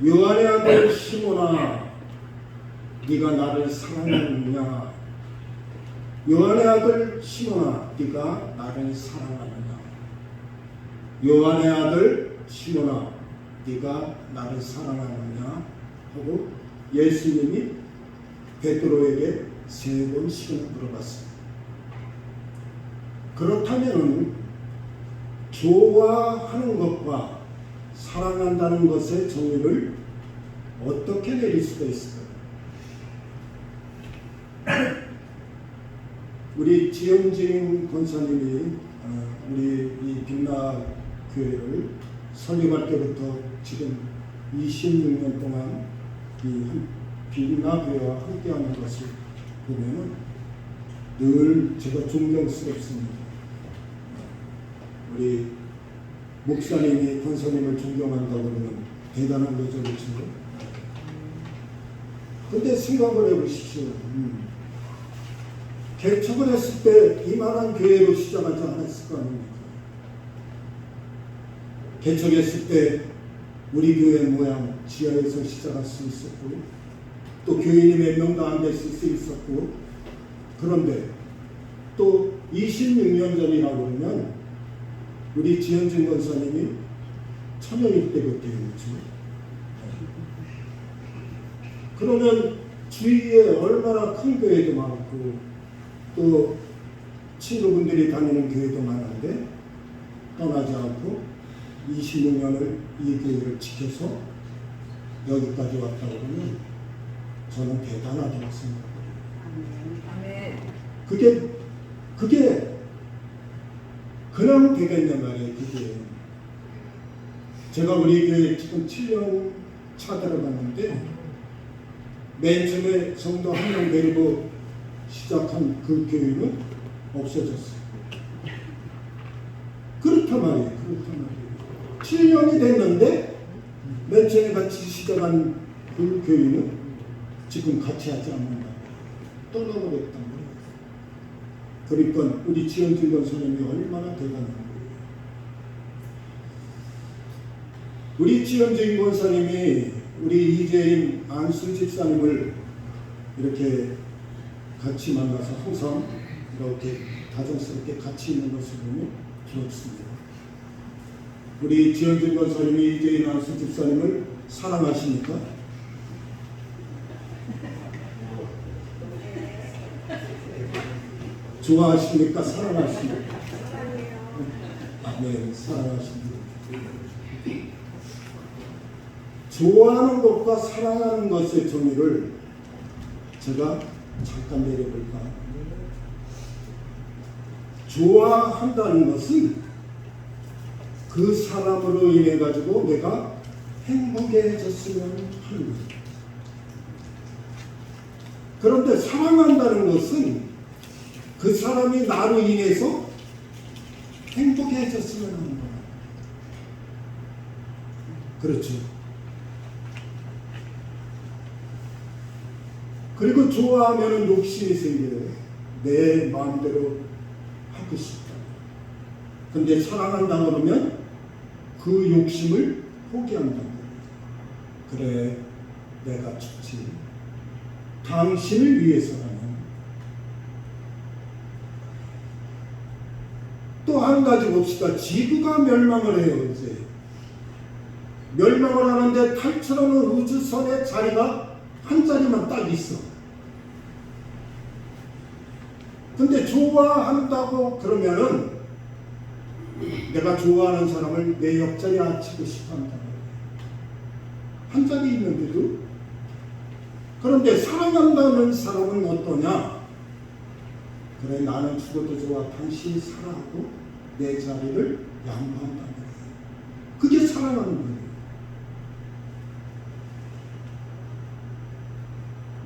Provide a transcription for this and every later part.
요한의 아들 시몬아, 네가 나를 사랑하느냐? 요한의 아들 시몬아, 네가 나를 사랑하느냐? 요한의 아들 시몬아, 네가 나를 사랑하느냐? 하고 예수님이 베드로에게 3번씩이나 물어봤습니다. 그렇다면 좋아하는 것과 사랑한다는 것의 정의를 어떻게 내릴 수가 있을까요? 우리 지영진 권사님이 우리 이 빛나 교회를 설립할 때부터 지금 26년 동안 이 빛나 교회와 함께하는 것을 보면은 늘 제가 존경스럽습니다. 우리 목사님이 권사님을 존경한다고 그러면 대단한 거죠, 그렇죠? 근데 생각을 해보십시오. 개척을 했을 때 이만한 교회로 시작하지 않았을 거 아닙니까? 개척했을 때 우리 교회 모양 지하에서 시작할 수 있었고, 또 교인이 몇 명도 안 됐을 수 있었고, 그런데 또 26년 전이라고 그러면 우리 지현진 권사님이 천연일 때 그때였죠. 그러면 주위에 얼마나 큰 교회도 많고 또 친구분들이 다니는 교회도 많은데 떠나지 않고 26년을 이 교회를 지켜서 여기까지 왔다고 하면 저는 대단하다고 생각합니다. 그게 그냥 되겠냐 말이에요. 그게 제가 우리 교회 지금 7년 차 들어갔는데 맨 처음에 성도 한 명 데리고 시작한 그 교회는 없어졌어요. 그렇단 말이에요. 7년이 됐는데 맨 처음에 같이 시작한 그 교회는 지금 같이 하지 않는다. 떠나버렸단 말이에요. 그러니까 우리 지현진 권사님이 얼마나 대단한 거예요. 우리 지현진 권사님이 우리 이재인 안수 집사님을 이렇게 같이 만나서 항상 이렇게 다정스럽게 같이 있는 것을 보면 좋습니다. 우리 지현진 권사님이 이재인 안수 집사님을 사랑하십니까? 좋아하십니까? 사랑하십니까? 네, 사랑하십니다. 좋아하는 것과 사랑하는 것의 정의를 제가 잠깐 내려볼까? 좋아한다는 것은 그 사람으로 인해 가지고 내가 행복해졌으면 하는 거예요. 그런데 사랑한다는 것은 그 사람이 나로 인해서 행복해졌으면 하는 거예요. 그렇죠. 그리고 좋아하면 욕심이 생겨요. 내 마음대로 하고 싶다. 근데 사랑한다 그러면 그 욕심을 포기한다. 그래, 내가 좋지. 당신을 위해서라면. 또 한 가지 봅시다. 지구가 멸망을 해요, 이제. 멸망을 하는데 탈출하는 우주선의 자리가 한 자리만 딱 있어. 근데 좋아한다고 그러면은 내가 좋아하는 사람을 내 옆자리에 앉히고 싶어 한다. 한 자리 있는데도. 그런데 사랑한다는 사람은 어떠냐? 그래, 나는 죽어도 좋아. 당신이 살아하고 내 자리를 양보한다는 거예요. 그게 사랑하는 거예요.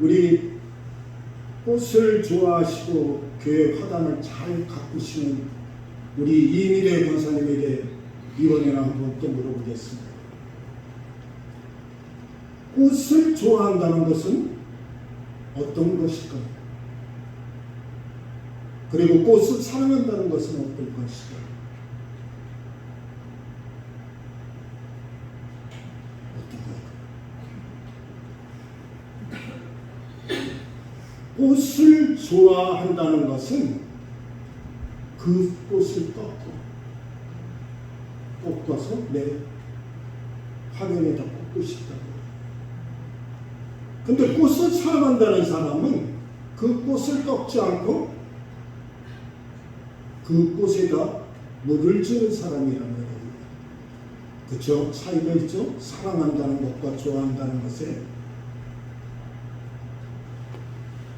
우리 꽃을 좋아하시고 교회 화단을 잘 가꾸시는 우리 이미래 권사님에게 이번에는 한번 또 물어보겠습니다. 꽃을 좋아한다는 것은 어떤 것일까요? 그리고 꽃을 사랑한다는 것은 어떤 것일까요? 어떤 걸까요? 꽃을 좋아한다는 것은 그 꽃을 꺾어서 내 화면에다 꽂고 싶다고. 근데 꽃을 사랑한다는 사람은 그 꽃을 꺾지 않고 그 꽃에다 물을 주는 사람이라는 거예요. 그렇죠? 차이가 있죠? 사랑한다는 것과 좋아한다는 것에.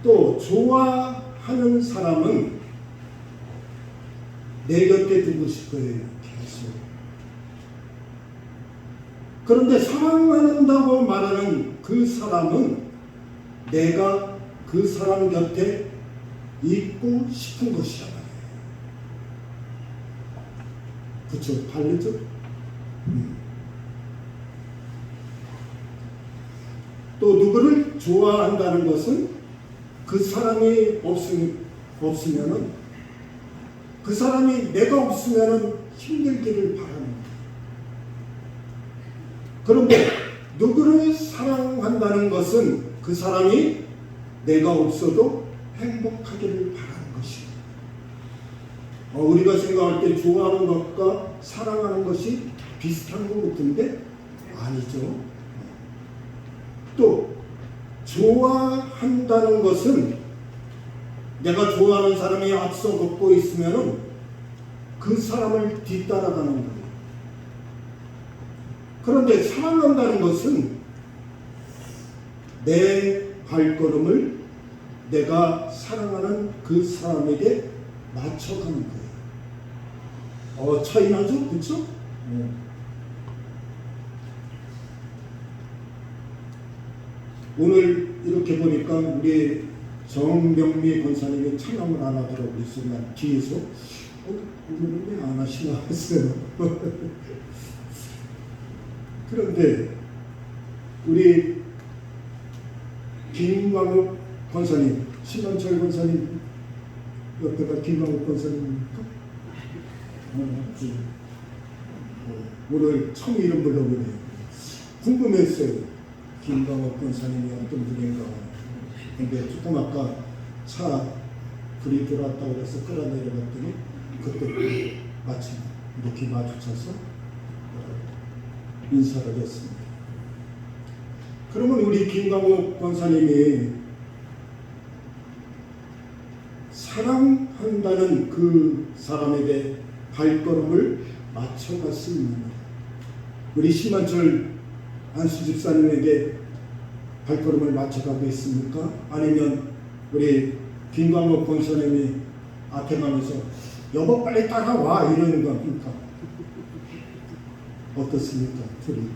또 좋아하는 사람은 내 곁에 두고 싶어요. 계속. 그런데 사랑한다고 말하는 그 사람은 내가 그 사람 곁에 있고 싶은 것이야. 그렇죠? 다르죠? 또 누구를 좋아한다는 것은 그 사람이 없으면은 그 사람이 내가 없으면은 힘들기를 바라는 거예요. 그런데 누구를 사랑한다는 것은 그 사람이 내가 없어도 행복하기를 바라는 것이에요. 우리가 생각할 때 좋아하는 것과 사랑하는 것이 비슷한 것 같은데 아니죠. 또 좋아한다는 것은 내가 좋아하는 사람이 앞서 걷고 있으면 그 사람을 뒤따라가는 거예요. 그런데 사랑한다는 것은 내 발걸음을 내가 사랑하는 그 사람에게 맞춰가는 거예요. 차이 나죠? 그렇죠? 오늘 이렇게 보니까 우리 정명미 권사님이 찬양을 안 하더라고요. 그래서 난 뒤에서 오늘은 왜 안 하시나 했어요. 그런데 우리 김광욱 권사님, 신원철 권사님 옆에가 김광욱 권사님입니까? 오늘 처음 이름 불러보네요. 궁금했어요. 김광욱 권사님이 어떤 분인가. 근데 조금 아까 차 불이 들어왔다고 해서 끌어내려갔더니 그때 마침 이렇게 마주쳐서 인사를 했습니다. 그러면 우리 김광욱 권사님이 사랑한다는 그 사람에게 발걸음을 맞춰갈 수 있는 우리 심한철 안수 집사님에게 발걸음을 맞춰가고 있습니까? 아니면 우리 김광욱 권사님이 앞에 가면서 여보 빨리 따라와 이러는 겁니까? 어떻습니까? 둘이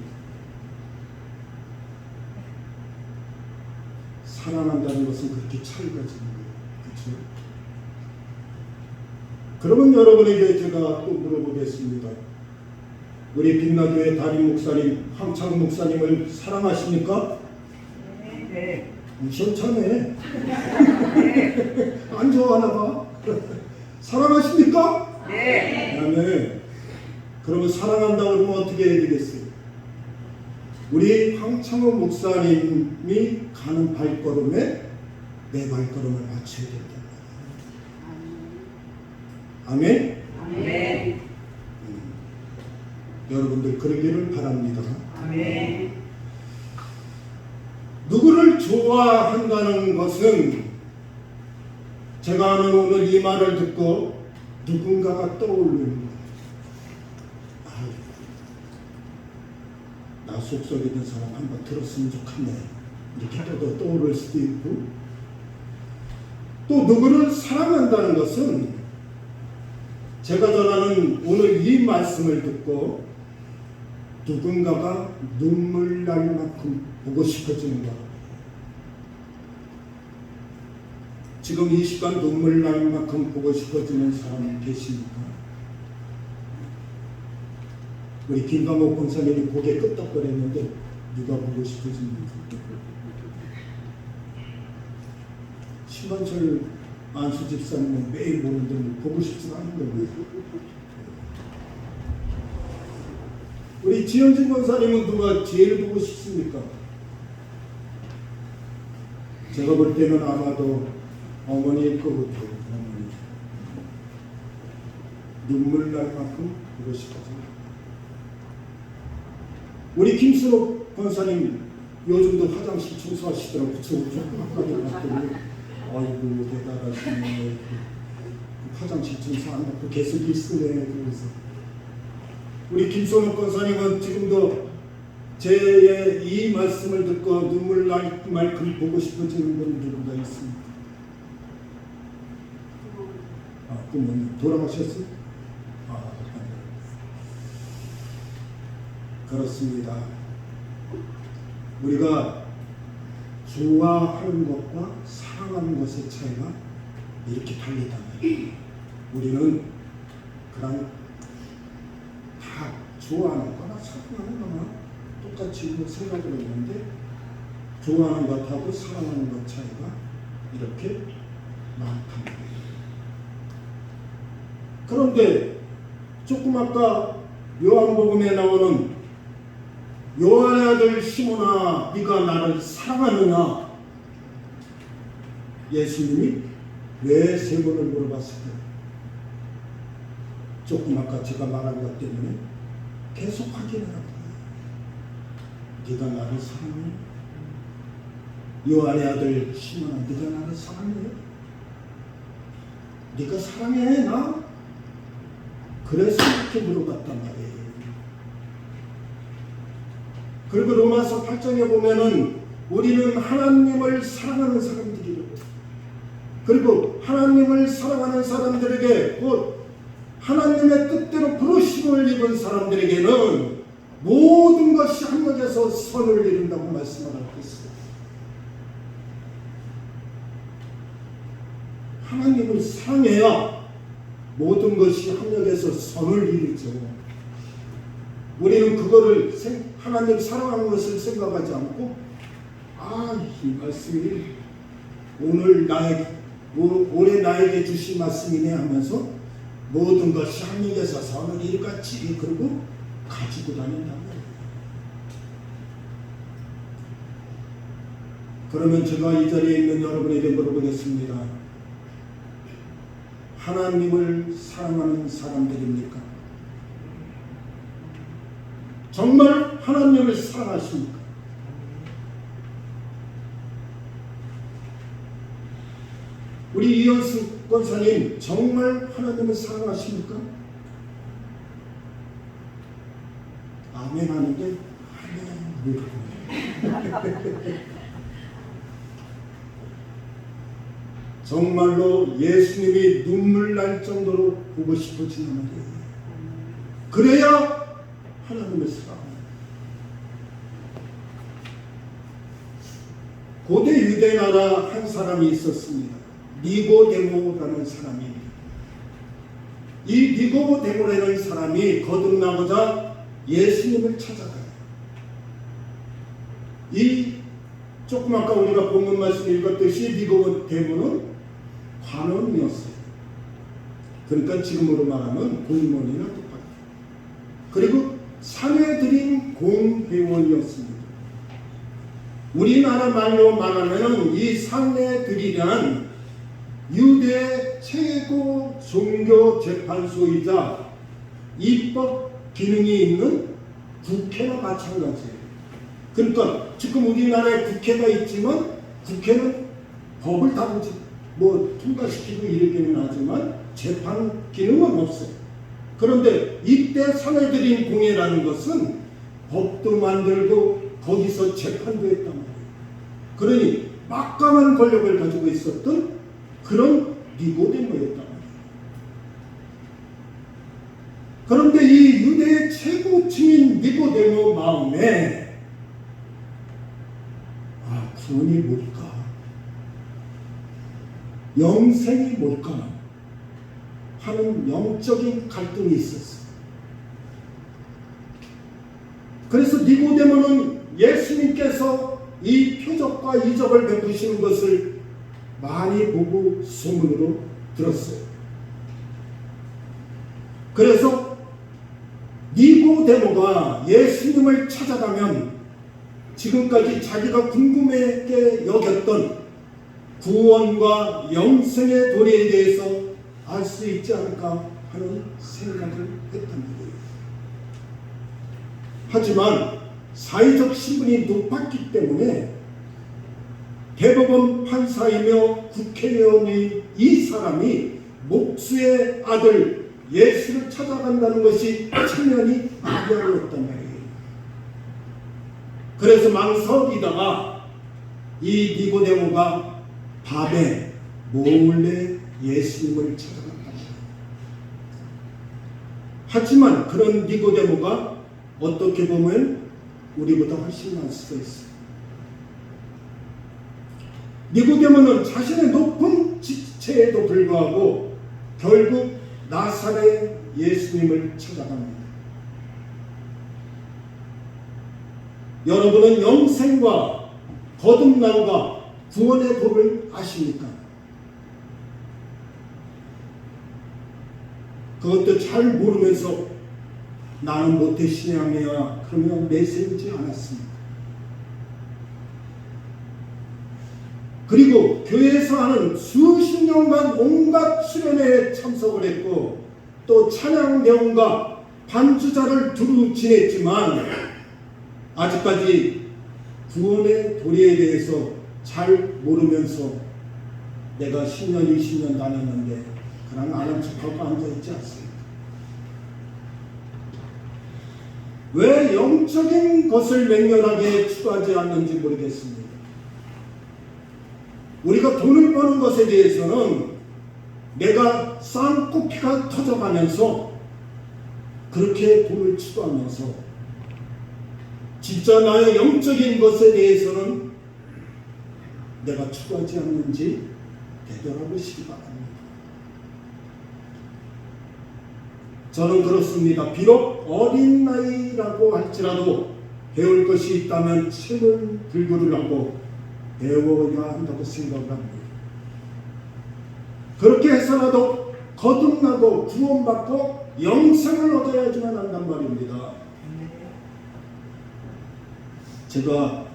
사랑한다는 것은 그렇게 차이가 지는 거예요. 그렇죠? 그러면 여러분에게 제가 또 물어보겠습니다. 우리 빛나교회 담임 목사님 황창 목사님을 사랑하십니까? 네. 시원찮네. 네. 안 좋아하나 봐. 사랑하십니까? 네. 네. 그러면 사랑한다고 그러면 어떻게 해야 되겠어요? 우리 황창호 목사님이 가는 발걸음에 내 발걸음을 맞춰야 된다. 아멘? 아멘. 여러분들 그러기를 바랍니다. 아멘. 누구를 좋아한다는 것은 제가 하는 오늘 이 말을 듣고 누군가가 떠오르는 거예요. 나 속속에 있는 사람 한번 들었으면 좋겠네. 이렇게 떠오를 수도 있고, 또 누구를 사랑한다는 것은 제가 전하는 오늘 이 말씀을 듣고 누군가가 눈물 날 만큼 보고 싶어지는 것. 지금 이 시간 눈물 날 만큼 보고 싶어지는 사람 계십니까? 우리 김광옥 권사님이 고개 끄덕거렸는데 누가 보고 싶어집니까? 심한철 안수 집사님은 매일 보는데 보고 싶지 않은 거예요. 우리 지현진 권사님은 누가 제일 보고 싶습니까? 제가 볼 때는 아마도 어머니일 것 같아요. 어머니. 눈물 날 만큼 보고 싶어서. 우리 김순옥 권사님 요즘도 화장실 청소하시더라고요. 저 아까도 봤더니 아이고 대단하시네. 화장실 청소한다고 계속 일쓰네. 그래서 우리 김순옥 권사님은 지금도 제 이 말씀을 듣고 눈물 날 만큼 보고 싶어지는 분이 누구가 있습니다. 부모님 돌아가셨어요? 그렇습니다. 우리가 좋아하는 것과 사랑하는 것의 차이가 이렇게 달리다면 우리는 그냥 다 좋아하는 거나 사랑하는 거나 똑같이 생각을 했는데 좋아하는 것하고 사랑하는 것 차이가 이렇게 많단 말이에요. 그런데 조금 아까 요한복음에 나오는 요한의 아들 시몬아 네가 나를 사랑하느냐, 예수님이 왜 세 번을 물어봤을까요? 조금 아까 제가 말한 것 때문에 계속 확인하라고. 네가 나를 사랑해? 요한의 아들 시몬아 네가 나를 사랑해? 네가 사랑해 나? 그래서 이렇게 물어봤단 말이에요. 그리고 로마서 8장에 보면은 우리는 하나님을 사랑하는 사람들이라고. 그리고 하나님을 사랑하는 사람들에게 곧 하나님의 뜻대로 부르심을 입은 사람들에게는 모든 것이 합력해서 선을 이룬다고 말씀을 하고 있어요. 하나님을 사랑해야 모든 것이 합력해서 선을 이루죠. 우리는 그거를 하나님 사랑하는 것을 생각하지 않고 이 말씀이 올해 나에게 주신 말씀이네 하면서 모든 것이 합력해서 선을 이루겠지 그러고 가지고 다닌다는 거예요. 그러면 제가 이 자리에 있는 여러분에게 물어보겠습니다. 하나님을 사랑하는 사람들입니까? 정말 하나님을 사랑하십니까? 우리 이현수 권사님 정말 하나님을 사랑하십니까? 아멘 하는데 아멘. 정말로 예수님이 눈물 날 정도로 보고 싶어지는 말이에요. 그래야 하나님을 사랑합니다. 고대 유대 나라 한 사람이 있었습니다. 니고데모라는 사람입니다. 이 니고데모라는 사람이 거듭나고자 예수님을 찾아가요. 조금 아까 우리가 본문 말씀 읽었듯이 니고데모는 관원이었어요. 그러니까 지금으로 말하면 공무원이나 똑같아요. 그리고 사내들인 공회원이었습니다. 우리나라 말로 말하면 이 사내들이란 유대 최고 종교 재판소이자 입법 기능이 있는 국회와 마찬가지예요. 그러니까 지금 우리나라에 국회가 있지만 국회는 법을 다루지 통과시키고 이러기는 하지만 재판 기능은 없어요. 그런데 이때 사내들인 공회라는 것은 법도 만들고 거기서 재판도 했단 말이에요. 그러니 막강한 권력을 가지고 있었던 그런 니고데모였단 말이에요. 그런데 이 유대의 최고층인 니고데모 마음에 구원이 뭘까? 영생이 뭘까? 하는 영적인 갈등이 있었어요. 그래서 니고데모는 예수님께서 이 표적과 이적을 베푸시는 것을 많이 보고 소문으로 들었어요. 그래서 니고데모가 예수님을 찾아가면 지금까지 자기가 궁금하게 여겼던 구원과 영생의 도리에 대해서 알 수 있지 않을까 하는 생각을 했단 말이에요. 하지만 사회적 신분이 높았기 때문에 대법원 판사이며 국회의원인 이 사람이 목수의 아들 예수를 찾아간다는 것이 천연히 이해하였단 말이에요. 그래서 망설이다가 이 니고데모가 밤에 몰래 예수님을 찾아간다. 하지만 그런 니고데모가 어떻게 보면 우리보다 훨씬 나을 수가 있어요. 니고데모는 자신의 높은 지체에도 불구하고 결국 나사렛 예수님을 찾아갑니다. 여러분은 영생과 거듭남과 구원의 도를 아십니까? 그것도 잘 모르면서 나는 모태 신앙이야 그러면 내세우지 않았습니다. 그리고 교회에서 하는 수십 년간 온갖 수련회에 참석을 했고 또 찬양 대원과 반주자를 두루 지냈지만 아직까지 구원의 도리에 대해서 잘 모르면서 내가 10년, 20년 다녔는데 그냥 아는 척하고 앉아있지 않습니다. 왜 영적인 것을 맹렬하게 추구하지 않는지 모르겠습니다. 우리가 돈을 버는 것에 대해서는 내가 쌍코피가 터져가면서 그렇게 돈을 추구하면서 진짜 나의 영적인 것에 대해서는 내가 추구하지 않는지 되돌아보시기 바랍니다. 저는 그렇습니다. 비록 어린 나이라고 할지라도 배울 것이 있다면 책을 들고를 하고 배워야 한다고 생각을 합니다. 그렇게 해서라도 거듭나고 구원받고 영생을 얻어야지만 한단 말입니다. 제가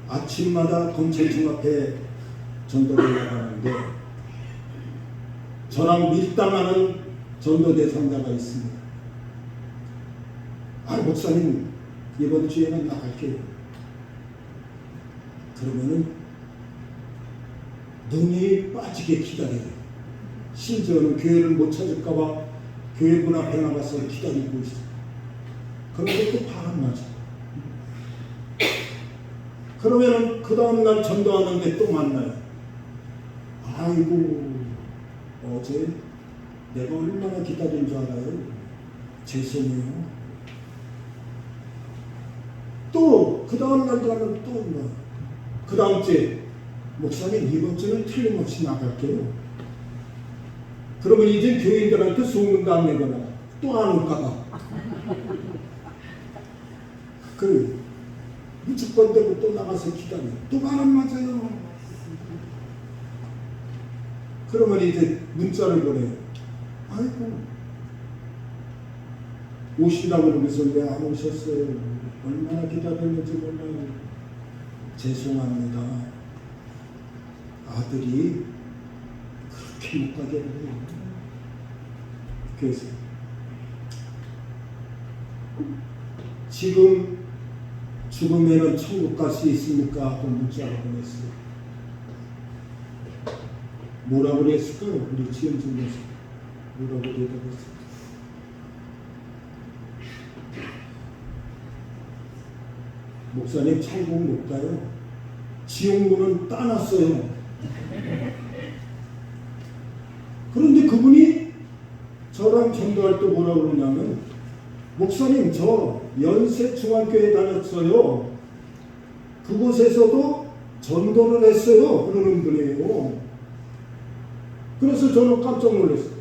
아침마다 검찰청 앞에 전도를 나가는데 저랑 밀당하는 전도 대상자가 있습니다. 목사님 이번 주에는 나갈게요. 그러면은 눈이 빠지게 기다려요. 심지어는 교회를 못 찾을까봐 교회 문 앞에 나가서 기다리고 있어요. 그런데 또 바람나죠. 그러면은 그 다음날 전도하는데 또 만나요. 아이고 어제 내가 얼마나 기다린 줄 알아요? 죄송해요. 또 그 다음날 가면 또 온다. 그 다음 주에 목사님 이번 주는 틀림없이 나갈게요. 그러면 이제 교인들한테 소문도 안 내거나 또 안 올까봐 그 무조건 되고 또 나가서 기다려. 또 바람 맞아요. 그러면 이제 문자를 보내요. 아이고 오신다고 그러면서 왜 안 오셨어요? 얼마나 기다렸는지 몰라요. 죄송합니다. 아들이 그렇게 못 가게 해요. 그래서 지금 죽으면 천국 갈 수 있습니까? 하고 문자를 보냈어요. 뭐라고 그랬을까요? 우리 지금 중에서 뭐라고 대답했을까요? 목사님 천국 못 가요. 지옥문은 따놨어요. 그런데 그분이 저랑 전도할 때 뭐라고 그러냐면 목사님 저 연세중학교에 다녔어요. 그곳에서도 전도를 했어요. 그러는 분이에요. 그래서 저는 깜짝 놀랐어요.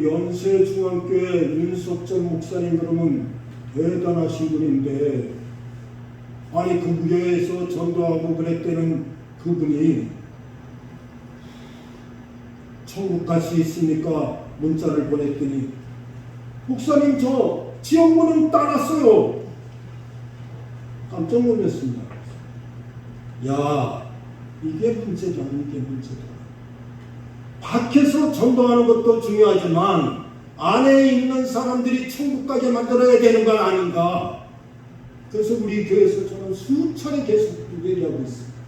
연세중학교에 윤석철 목사님 그러면 대단하신 분인데 아니 그 교회에서 전도하고 그랬다는 그분이 천국 갈 수 있습니까? 문자를 보냈더니 목사님 저 지옥문은 따놨어요. 깜짝 놀랐습니다. 야 이게 문제다. 이게 문제다. 밖에서 전도하는 것도 중요하지만 안에 있는 사람들이 천국 가게 만들어야 되는 건 아닌가. 그래서 우리 교회에서 저는 수차례 계속 얘기하고 있습니다.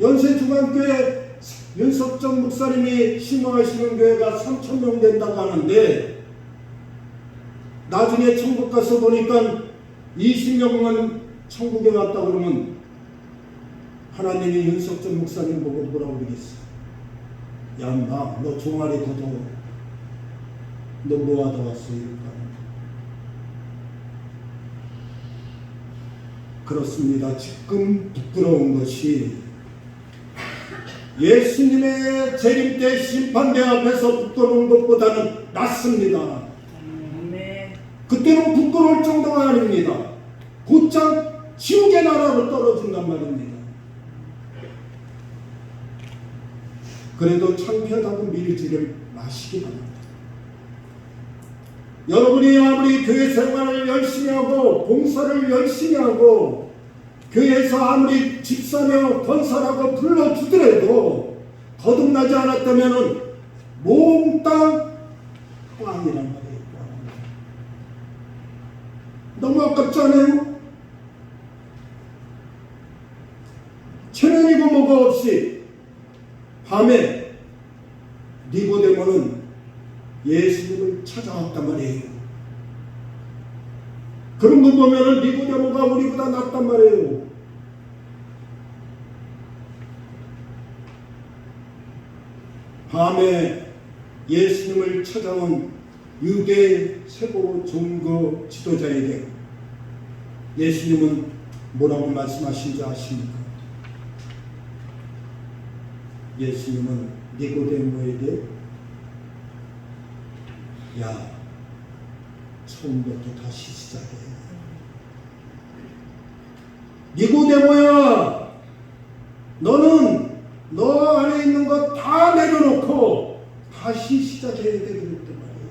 연세중앙교회 윤석정 목사님이 신청하시는 교회가 3,000명 된다고 하는데 나중에 천국 가서 보니까 20명은 천국에 왔다 그러면 하나님이 윤석정 목사님 보고 뭐라고 그러겠어? 야, 너 종아리 걷어. 너 뭐하다 왔어? 이럴까? 그렇습니다. 지금 부끄러운 것이 예수님의 재림 때 심판대 앞에서 부끄러운 것보다는 낫습니다. 그때는 부끄러울 정도가 아닙니다. 곧장 지옥의 나라로 떨어진단 말입니다. 그래도 창피하다고 밀지를 마시기 바랍니다. 여러분이 아무리 교회 생활을 열심히 하고 봉사를 열심히 하고 교회에서 아무리 집사며 권사라고 불러주더라도 거듭나지 않았다면 몽땅 꽝이란 말이에요. 너무 아깝지 않아요? 체면이고 뭐가 없이 밤에 니고데모는 예수님을 찾아왔단 말이에요. 그런 거 보면은 니고데모가 우리보다 낫단 말이에요. 밤에 예수님을 찾아온 유대 최고 종교 지도자에게 예수님은 뭐라고 말씀하신지 아십니까? 예수님은 니고데모에게 야, 처음부터 다시 시작해. 니고데모야, 너는 너 안에 있는 거 다 내려놓고 다시 시작해야 돼. 그랬단 말이에요.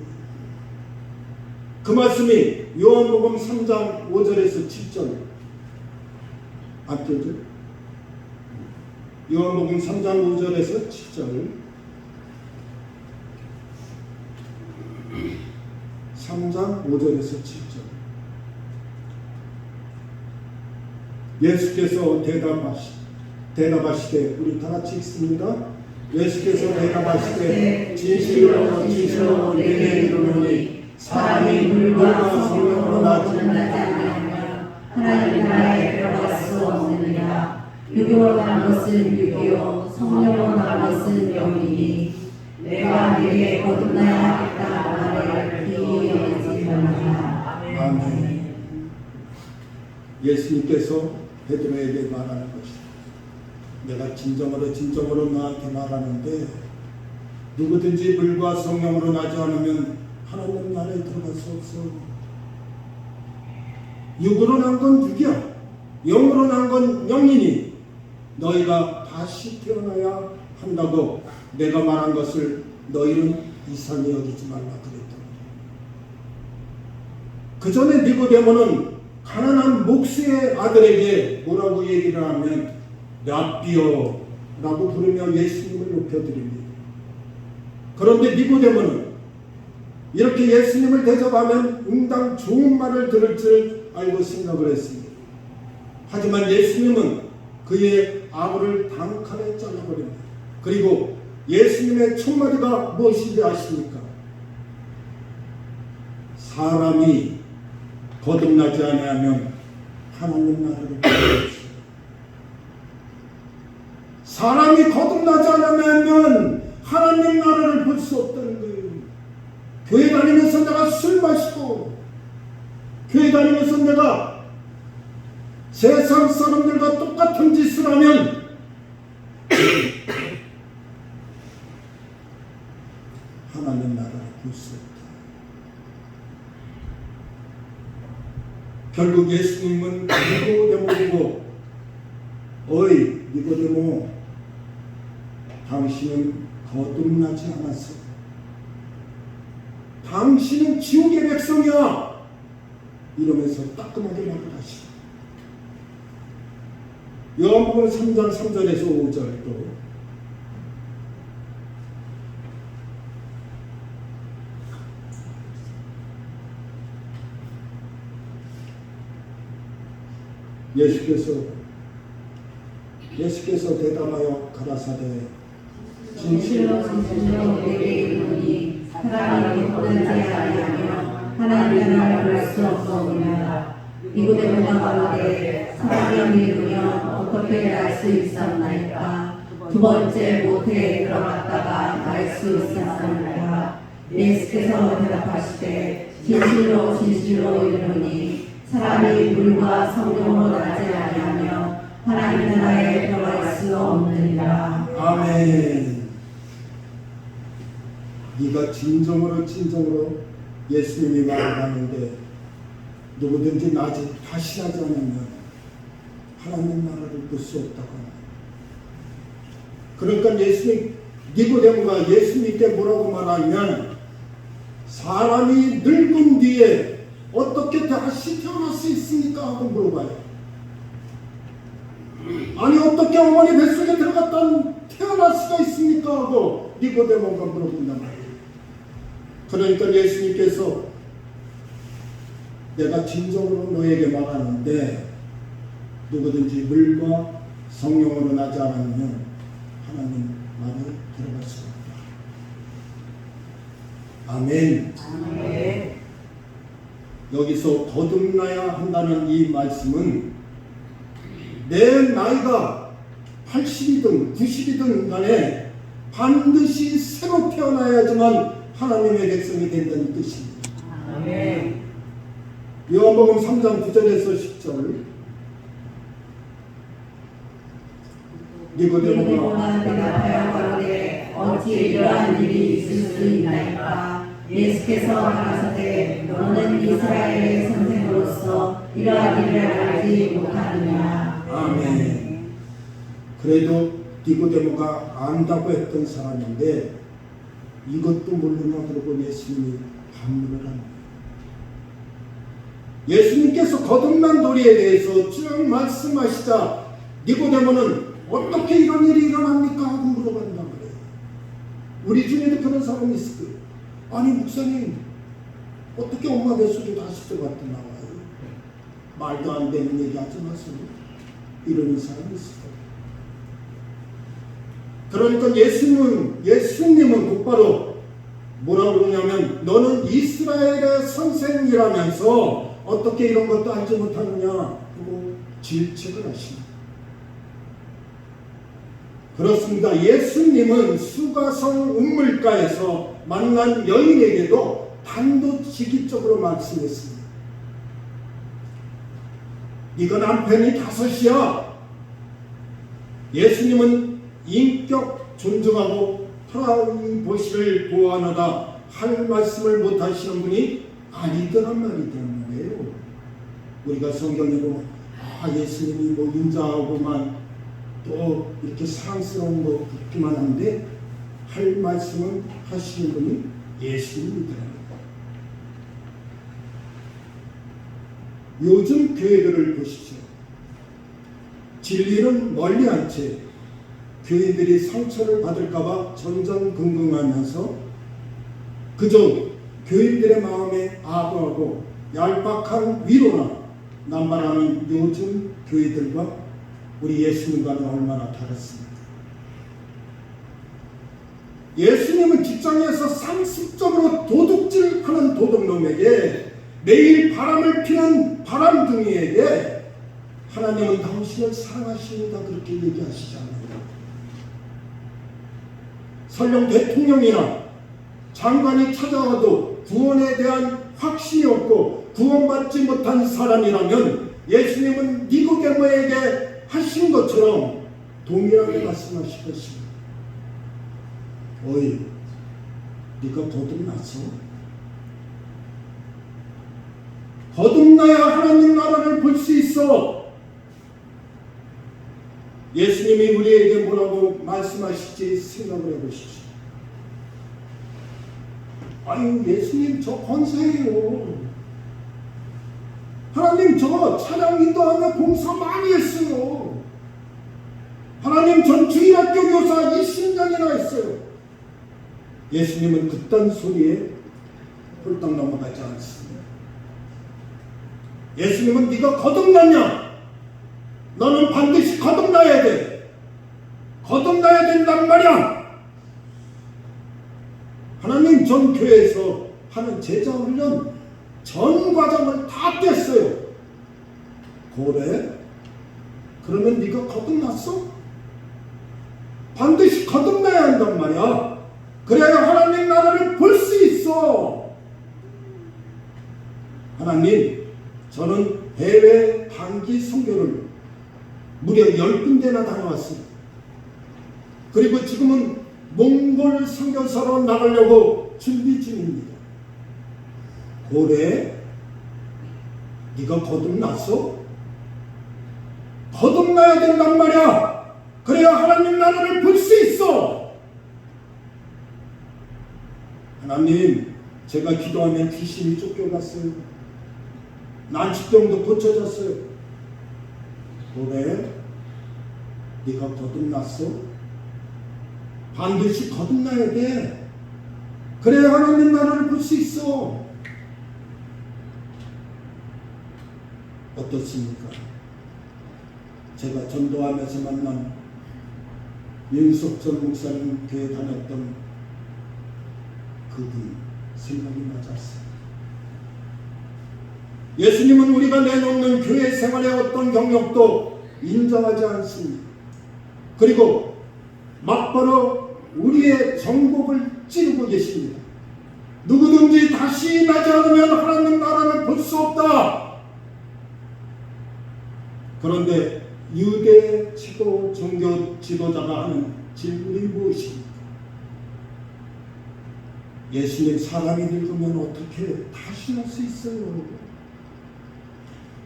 그 말씀이 요한복음 3장 5절에서 7절 앞쪽죠? 요한복음 3장 5절에서 7절 3장 5절에서 7절 예수께서 대답하시되 우리 다 같이 읽습니다. 예수께서 대답하시되 진실로 진실로 내게 이르노니 사람이 물과 성령으로 나지 아니하면 하나님 나라에 들어갈 수 없느니라. 육으로 난 것은 육이요 성령으로 난 것은 영이니 내가 네게 거듭나야 하겠다 말을 기억하지마라. 아멘. 예수님께서 베드로에게 말하는 것이다. 내가 진정으로 너한테 말하는데 누구든지 물과 성령으로 나지 않으면 하나님 나라에 들어갈 수 없어. 육으로 난 건 육이야. 영으로 난 건 영이니 너희가 다시 태어나야 한다고 내가 말한 것을 너희는 이상히 여기지 말라 그랬다. 그 전에 니고데모는 가난한 목수의 아들에게 뭐라고 얘기를 하면 랍비어라고 부르며 예수님을 높여드립니다. 그런데 니고데모는 이렇게 예수님을 대접하면 응당 좋은 말을 들을 줄 알고 생각을 했습니다. 하지만 예수님은 그의 아부를 단칼에 잘라버립니다. 그리고 예수님의 첫마디가 무엇인지 아십니까? 사람이 거듭나지 아니하면 하나님 나라를 볼 수 없어요. 사람이 거듭나지 않으면 하나님 나라를 볼 수 없다는 거예요. 교회 다니면서 내가 술 마시고 교회 다니면서 내가 세상 사람들과 똑같은 짓을 하면 하나님 나라를 볼 수 없다. 결국 예수님은 니고데모에게 어이 니고데모, 당신은 거듭나지 않았어. 당신은 지옥의 백성이야. 이러면서 따끔하게 말을 하시다. 요한복음 3장 3절에서 5절도 예수께서 대답하여 가라사대 진실로 진실로 내게 이르노니 사람이 보는 자이 아니하며 하나님을 볼 수 없사오니라. 니고데모가 가로되 사람이 믿으면 어떻게 날 수 있었나이까. 두 번째 모태에 들어갔다가 날 수 있었나이까. 예수께서 대답하시되 진실로 진실로 이르노니 사람이 물과 성령으로 나지 아니하며 하나님 나라에 들어갈 수 없느니라. 아멘. 네가 진정으로 예수님이 말하는데 누구든지 나지 다시 하지 않으면 하나님 나라를 볼 수 없다고 합니다. 그러니까 니고데모가 예수님께 뭐라고 말하면 사람이 늙은 뒤에 어떻게 다시 태어날 수 있습니까? 하고 물어봐요. 아니 어떻게 어머니 뱃속에 들어갔다 태어날 수가 있습니까? 하고 니고데모가 물어본단 말이에요. 그러니까 예수님께서 내가 진정으로 너에게 말하는데 누구든지 물과 성령으로 나지 않으면 하나님 나라에 들어갈 수가 없다. 아멘. 아멘. 여기서 거듭나야 한다는 이 말씀은 내 나이가 80이든 90이든 간에 반드시 새로 태어나야지만 하나님의 백성이 된다는 뜻입니다. 아멘. 요한복음 3장 9절에서 10절 니고데모가 대답하여 가로되 어찌 이러한 일이 있을 수 있나이까. 예수께서 가라사대 너는 이스라엘의 선생으로서 이러한 일을 알지 못하느냐. 아멘. 그래도 니고데모가 안다고 했던 사람인데 이것도 모르나 그러고 예수님이 반문을 합니다. 예수님께서 거듭난 도리에 대해서 쭉 말씀하시자 니고데모는 어떻게 이런 일이 일어납니까? 하고 물어본단 말이에요. 우리 중에도 그런 사람이 있을 거예요. 아니 목사님 어떻게 엄마 뱃속에 다시 들어갔다 나와요? 말도 안 되는 얘기 하지 마세요. 이러는 사람이 있을 거예요. 그러니까 예수님은 곧바로 뭐라고 그러냐면 너는 이스라엘의 선생이라면서 어떻게 이런 것도 알지 못하느냐 하고 질책을 하십니다. 그렇습니다. 예수님은 수가성 운물가에서 만난 여인에게도 단도직입적으로 말씀했습니다. 네가 남편이 5이야. 예수님은 인격 존중하고 프라이버시를 보호하노다 할 말씀을 못하시는 분이 아니더란 말이에요. 우리가 성경에 보면 예수님이 뭐 인자하고만 또 이렇게 사랑스러운 거 붙기만 한데 할 말씀을 하시는 분이 예수님이더라고요. 요즘 교회들을 보십시오. 진리는 멀리한 채 교인들이 상처를 받을까봐 전전긍긍하면서 그저 교인들의 마음에 아부하고 얄팍한 위로나 남발하는 요즘 교회들과 우리 예수님과는 얼마나 다릅습니까? 예수님은 직장에서 상습적으로 도둑질하는 도둑놈에게 매일 바람을 피는 바람둥이에게 하나님은 당신을 사랑하십니다 그렇게 얘기하시지 않아요. 설령 대통령이나 장관이 찾아와도 구원에 대한 확신이 없고 구원받지 못한 사람이라면 예수님은 니고데모에게 하신 것처럼 동일하게 말씀하실 것입니다. 어이, 네가 거듭났어? 거듭나야 하나님 나라를 볼 수 있어. 예수님이 우리에게 뭐라고 말씀하실지 생각을 해보십시오. 아유, 예수님 저 권사예요. 하나님 저 찬양 인도하며 봉사 많이 했어요. 전 주일학교 교사 20명이나 있어요. 예수님은 그딴 소리에 홀딱 넘어가지 않습니다. 예수님은 네가 거듭났냐? 너는 반드시 거듭나야 돼. 거듭나야 된단 말이야. 하나님 전 교회에서 하는 제자훈련 전 과정을 다 깼어요. 그래? 그러면 네가 거듭났어? 반드시 거듭나야 한단 말이야. 그래야 하나님 나라를 볼 수 있어. 하나님, 저는 해외 단기 선교를 무려 10군데나 다녀왔어요. 그리고 지금은 몽골 선교사로 나가려고 준비 중입니다. 그래? 네가 거듭났어? 거듭나야 된단 말이야. 그래야 하나님 나라를 볼 수 있어. 하나님, 제가 기도하면 귀신이 쫓겨갔어요. 난치병도 고쳐졌어요. 그래? 네가 거듭났어? 반드시 거듭나야 돼. 그래야 하나님 나라를 볼 수 있어. 어떻습니까? 제가 전도하면서 만난 윤석철 목사님 교회 다녔던 그분 생각이 맞았어요. 예수님은 우리가 내놓는 교회 생활의 어떤 경력도 인정하지 않습니다. 그리고 막바로 우리의 정복을 찌르고 계십니다. 누구든지 다시 나지 않으면 하나님 나라를 볼 수 없다. 그런데 유대 최고 종교 지도자가 하는 질문이 무엇입니까? 예수님 사람이 늙으면 어떻게 다시 날 수 있어요?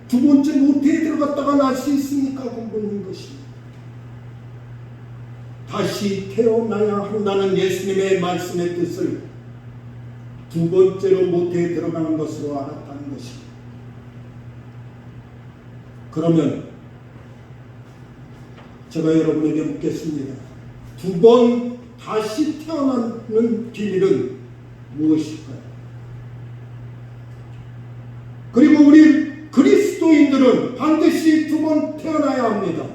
두 번째 모태에 들어갔다가 날 수 있습니까? 묻는 것입니다. 다시 태어나야 한다는 예수님의 말씀의 뜻을 두 번째로 모태에 들어가는 것으로 알았다는 것입니다. 그러면 제가 여러분에게 묻겠습니다. 두 번 다시 태어나는 비밀은 무엇일까요? 그리고 우리 그리스도인들은 반드시 두 번 태어나야 합니다.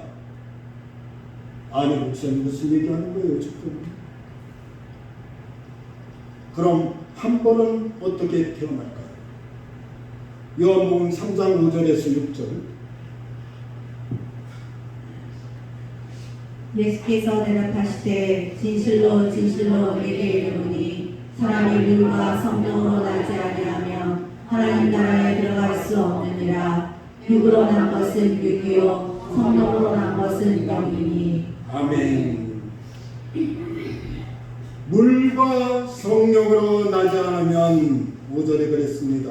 아니, 목사님 무슨 얘기하는 거예요 지금? 그럼 한 번은 어떻게 태어날까요? 요한복음 3장 5절에서 6절. 예수께서 대답하시되 진실로 진실로 내게 이르노니 사람이 물과 성령으로 나지 아니하면 하나님 나라에 들어갈 수 없느니라. 육으로 난 것은 육이요 성령으로 난 것은 영이니. 아멘. 물과 성령으로 나지 않으면 5절에 그랬습니다.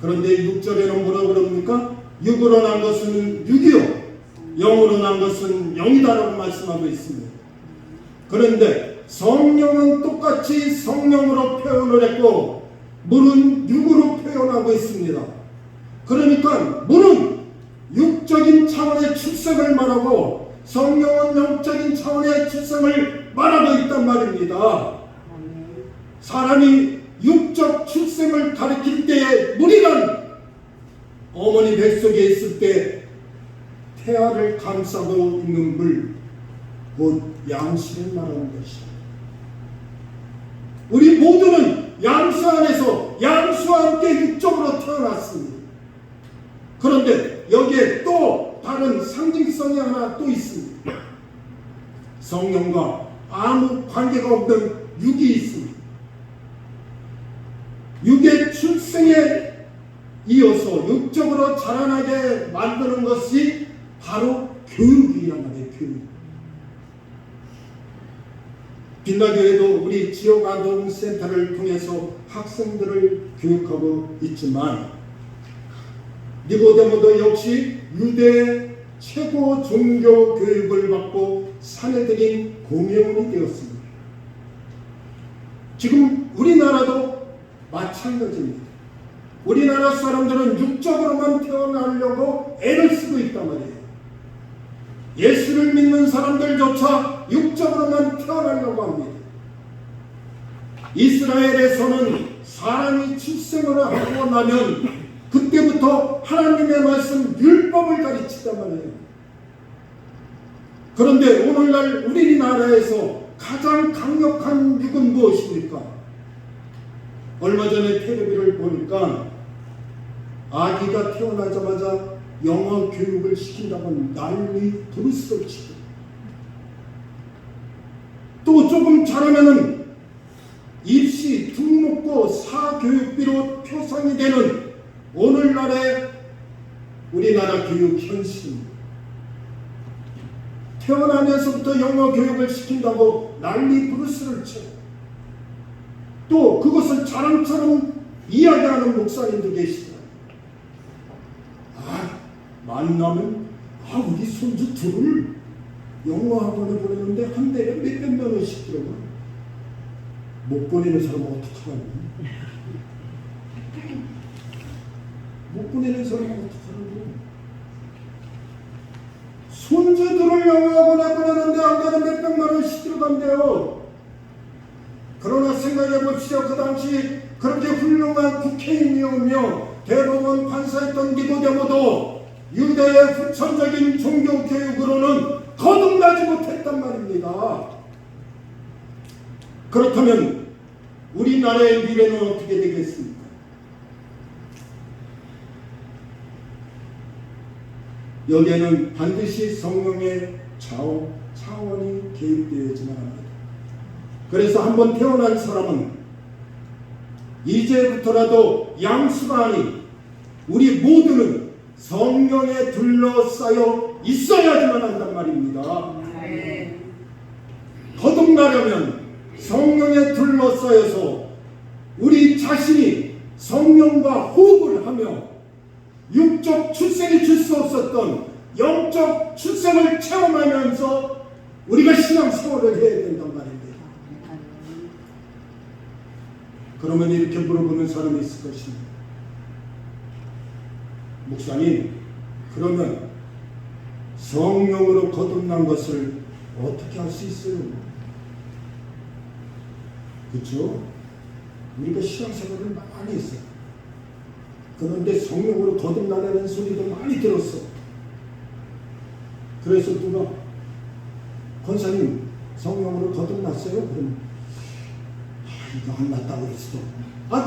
그런데 6절에는 뭐라고 그럽니까? 육으로 난 것은 육이요 영으로 난 것은 영이다라고 말씀하고 있습니다. 그런데 성령은 똑같이 성령으로 표현을 했고 물은 육으로 표현하고 있습니다. 그러니까 물은 육적인 차원의 출생을 말하고 성령은 영적인 차원의 출생을 말하고 있단 말입니다. 사람이 육적 출생을 가리킬 때에 물이란 어머니 뱃속에 있을 때 태아를 감싸고 있는 물, 곧 양수를 말하는 것입니다. 우리 모두는 양수 안에서 양수와 함께 육적으로 태어났습니다. 그런데 여기에 또 다른 상징성이 하나 또 있습니다. 성령과 아무 관계가 없는 육이 있습니다. 육의 출생에 이어서 육적으로 자라나게 만드는 것이 바로 교육이란 말이에요. 교육. 빛나교회도 우리 지역 아동센터를 통해서 학생들을 교육하고 있지만 니고데모도 역시 유대 최고 종교 교육을 받고 사내들인 공회원이 되었습니다. 지금 우리나라도 마찬가지입니다. 우리나라 사람들은 육적으로만 태어나려고 애를 쓰고 있단 말이에요. 예수를 믿는 사람들조차 육적으로만 태어나려고 합니다. 이스라엘에서는 사람이 출생을 하고 나면 그때부터 하나님의 말씀 율법을 가르치단 말이에요. 그런데 오늘날 우리나라에서 가장 강력한 육은 무엇입니까? 얼마 전에 텔레비를 보니까 아기가 태어나자마자 영어 교육을 시킨다고 난리 부르스를 치고, 또 조금 자라면은 입시, 등록고, 사교육비로 표상이 되는 오늘날의 우리나라 교육 현실입니다. 태어나면서부터 영어 교육을 시킨다고 난리 부르스를 치고, 또 그것을 자랑처럼 이야기하는 목사님도 계시더라고요. 만나면 우리 손주 둘을 영어 학원에 보내는데 한 달에 몇백만 원씩 들어가. 못 보내는 사람은 어떡하라고? 못 보내는 사람은 어떡하라고? 손주들을 영어 학원에 보내는데 한 달에 몇백만 원씩 들어간대요. 그러나 생각해 봅시다. 그 당시 그렇게 훌륭한 국회의원이며 대법원 판사였던 니고데모도 유대의 후천적인 종교 교육으로는 거듭나지 못했단 말입니다. 그렇다면 우리나라의 미래는 어떻게 되겠습니까? 여기에는 반드시 성령의 차원이 개입되어야지만 합니다. 그래서 한번 태어난 사람은 이제부터라도 양수가 아닌 우리 모두는 성령에 둘러싸여 있어야지만 한단 말입니다. 거듭나려면 성령에 둘러싸여서 우리 자신이 성령과 호흡을 하며 육적 출생이 줄 수 없었던 영적 출생을 체험하면서 우리가 신앙생활을 해야 된단 말입니다. 그러면 이렇게 물어보는 사람이 있을 것입니다. 목사님, 그러면 성령으로 거듭난 것을 어떻게 할 수 있어요? 그렇죠? 우리가 신앙생활을 많이 했어요. 그런데 성령으로 거듭나라는 소리도 많이 들었어. 그래서 누가 권사님 성령으로 거듭났어요? 그럼 이거 안 났다고 그랬어.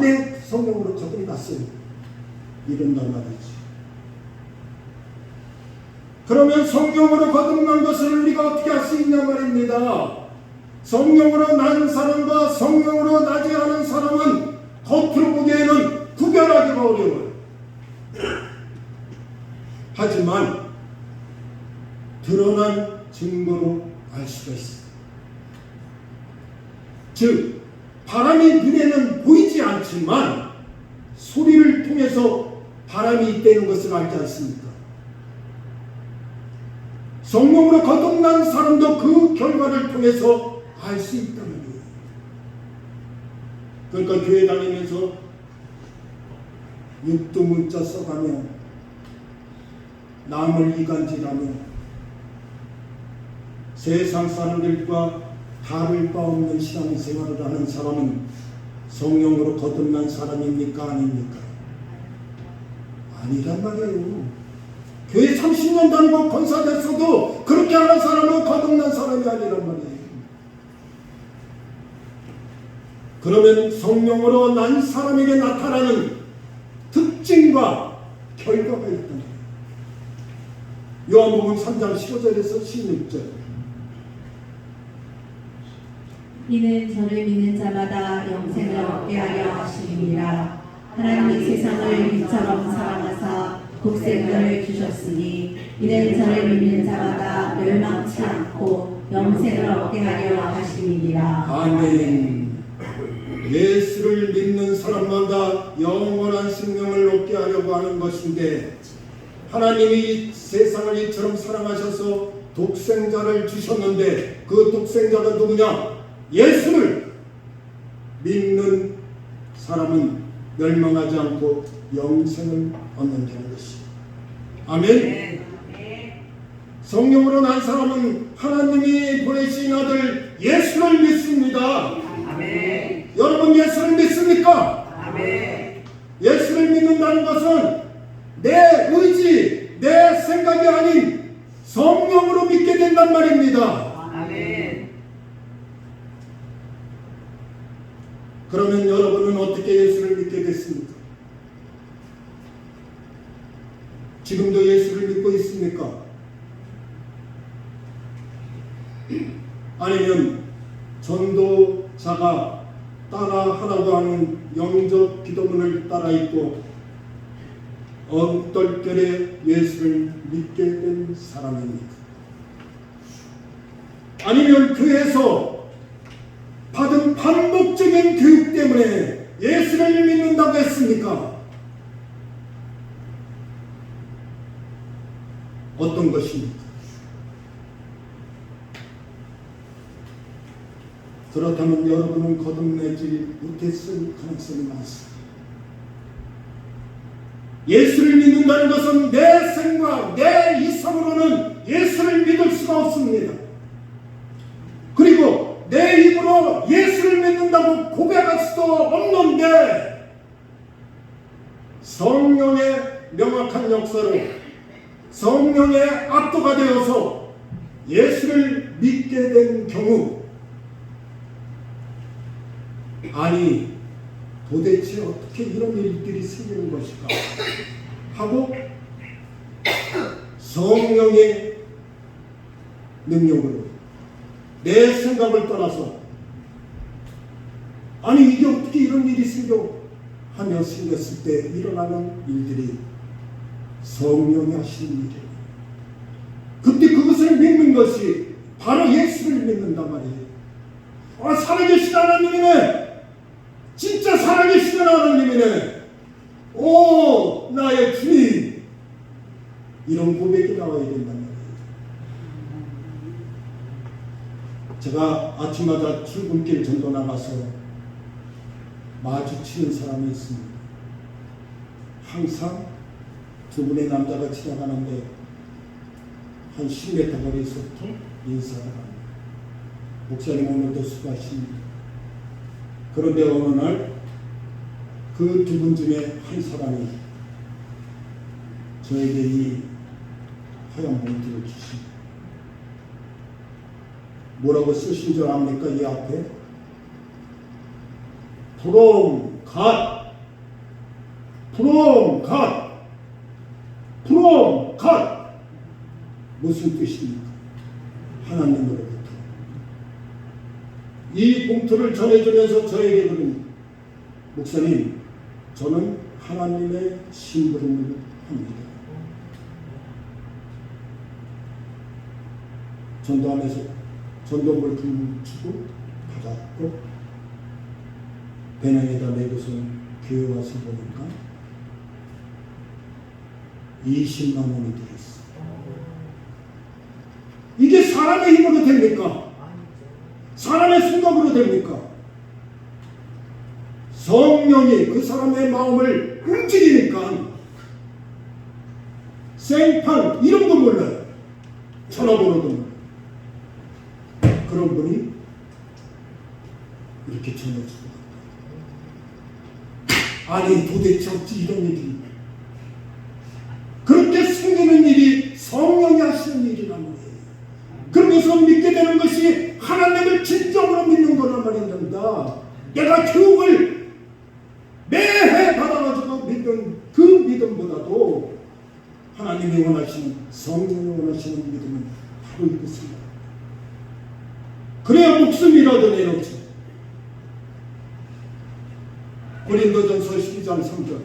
네, 성령으로 거듭났어요. 이런단 말이지. 그러면 성령으로 거듭난 것을 우리가 어떻게 할 수 있냐 말입니다. 성령으로 난 사람과 성령으로 나지 않은 사람은 겉으로 보기에는 구별하기가 어려워요. 하지만 드러난 증거로 알 수가 있습니다. 즉, 바람이 눈에는 보이지 않지만 소리를 통해서 바람이 있다는 것을 알지 않습니까? 성령으로 거듭난 사람도 그 결과를 통해서 알 수 있다는 거예요. 그러니까 교회 다니면서 육두문자 써가며 남을 이간질하며 세상 사람들과 다를 바 없는 신앙생활을 하는 사람은 성령으로 거듭난 사람입니까? 아닙니까? 아니란 말이에요. 교회 30년 다니고 권사 됐어도 그렇게 하는 사람은 거듭난 사람이 아니란 말이에요. 그러면 성령으로 난 사람에게 나타나는 특징과 결과가 있다. 요한복음 3장 15절에서 16절. 이는 저를 믿는 자마다 영생을 얻게 하려 하심이니라. 하나님이 세상을 이처럼 사랑하사 독생자를 주셨으니 이는 저를 믿는 자마다 멸망치 않고 영생을 얻게 하려 하심이니라. 아멘. 예수를 믿는 사람마다 영원한 생명을 얻게 하려고 하는 것인데, 하나님이 세상을 이처럼 사랑하셔서 독생자를 주셨는데 그 독생자가 누구냐? 예수를 믿는 사람은 멸망하지 않고 영생을 얻는다는 것입니다. 아멘. 성령으로 난 사람은 하나님이 보내신 아들 예수를 믿습니다. 아멘. 여러분 예수를 믿습니까? 아멘. 예수를 믿는다는 것은 내 의지, 내 생각이 아닌 성령으로 믿게 된단 말입니다. 아멘. 그러면 여러분은 어떻게 예수를 믿게 됐습니까? 지금도 예수를 믿고 있습니까? 아니면 전도자가 따라하라고 하는 영접 기도문을 따라 읽고 얼떨결에 예수를 믿게 된 사람입니까? 아니면 교회에서 받은 반복적인 교육 때문에 예수를 믿는다고 했습니까? 어떤 것입니까? 그렇다면 여러분은 거듭내지 못했을 가능성이 많습니다. 예수를 믿는다는 것은 내 생각, 내 이성으로는 예수를 믿을 수가 없습니다. 그리고 내 입으로 예수를 믿는다고 고백할 수도 없는데 성령의 명확한 역사로 성령의 압도가 되어서 예수를 믿게 된 경우, 아니 도대체 어떻게 이런 일들이 생기는 것일까 하고 성령의 능력으로 내 생각을 떠나서 아니 이게 어떻게 이런 일이 생겨 하며 생겼을 때 일어나는 일들이 성령이 하시는 일이에요. 그때 그것을 믿는 것이 바로 예수를 믿는단 말이에요. 살아계신 하나님이네. 진짜 살아계신 하나님이네. 오 나의 주님. 이런 고백이 나와야 된단 말이에요. 제가 아침마다 출근길 전도 나가서 마주치는 사람이 있습니다. 항상 두 분의 남자가 지나가는데 한 10m 거리에서부터 인사를 합니다. 목사님 오늘도 수고하십니다. 그런데 어느 날 그 두 분 중에 한 사람이 저에게 이 하얀 봉투를 주십니다. 뭐라고 쓰신 줄 압니까? 이 앞에 From God, From God, From God. 무슨 뜻입니까? 하나님으로부터. 이 봉투를 전해주면서 저에게 그러는 목사님, 저는 하나님의 심부름을 합니다. 전도하면서 전도물품 주고 받았고 배낭에다 내고서 교회 와서 보니까 20만 원이 들었어. 이게 사람의 힘으로 됩니까? 사람의 생각으로 됩니까? 성령이 그 사람의 마음을 움직이니까 생판 이름도 몰라요. 전화번호도 몰라요. 그런 분이 이렇게 전해주고 아니 도대체 어찌 이런 일이 그렇게 생기는 일이 성령이 하시는 일이란 말이에요. 그러면서 믿게 되는 것이 하나님을 진정으로 믿는 거란 말입니다. 내가 교육을 매해 받아가지고 믿는 그 믿음보다도 하나님이 원하시는 성령이 원하시는 믿음은 바로 이것입니다. 그래야 목숨이라도 내놓지. 고린도전서 12장 3절.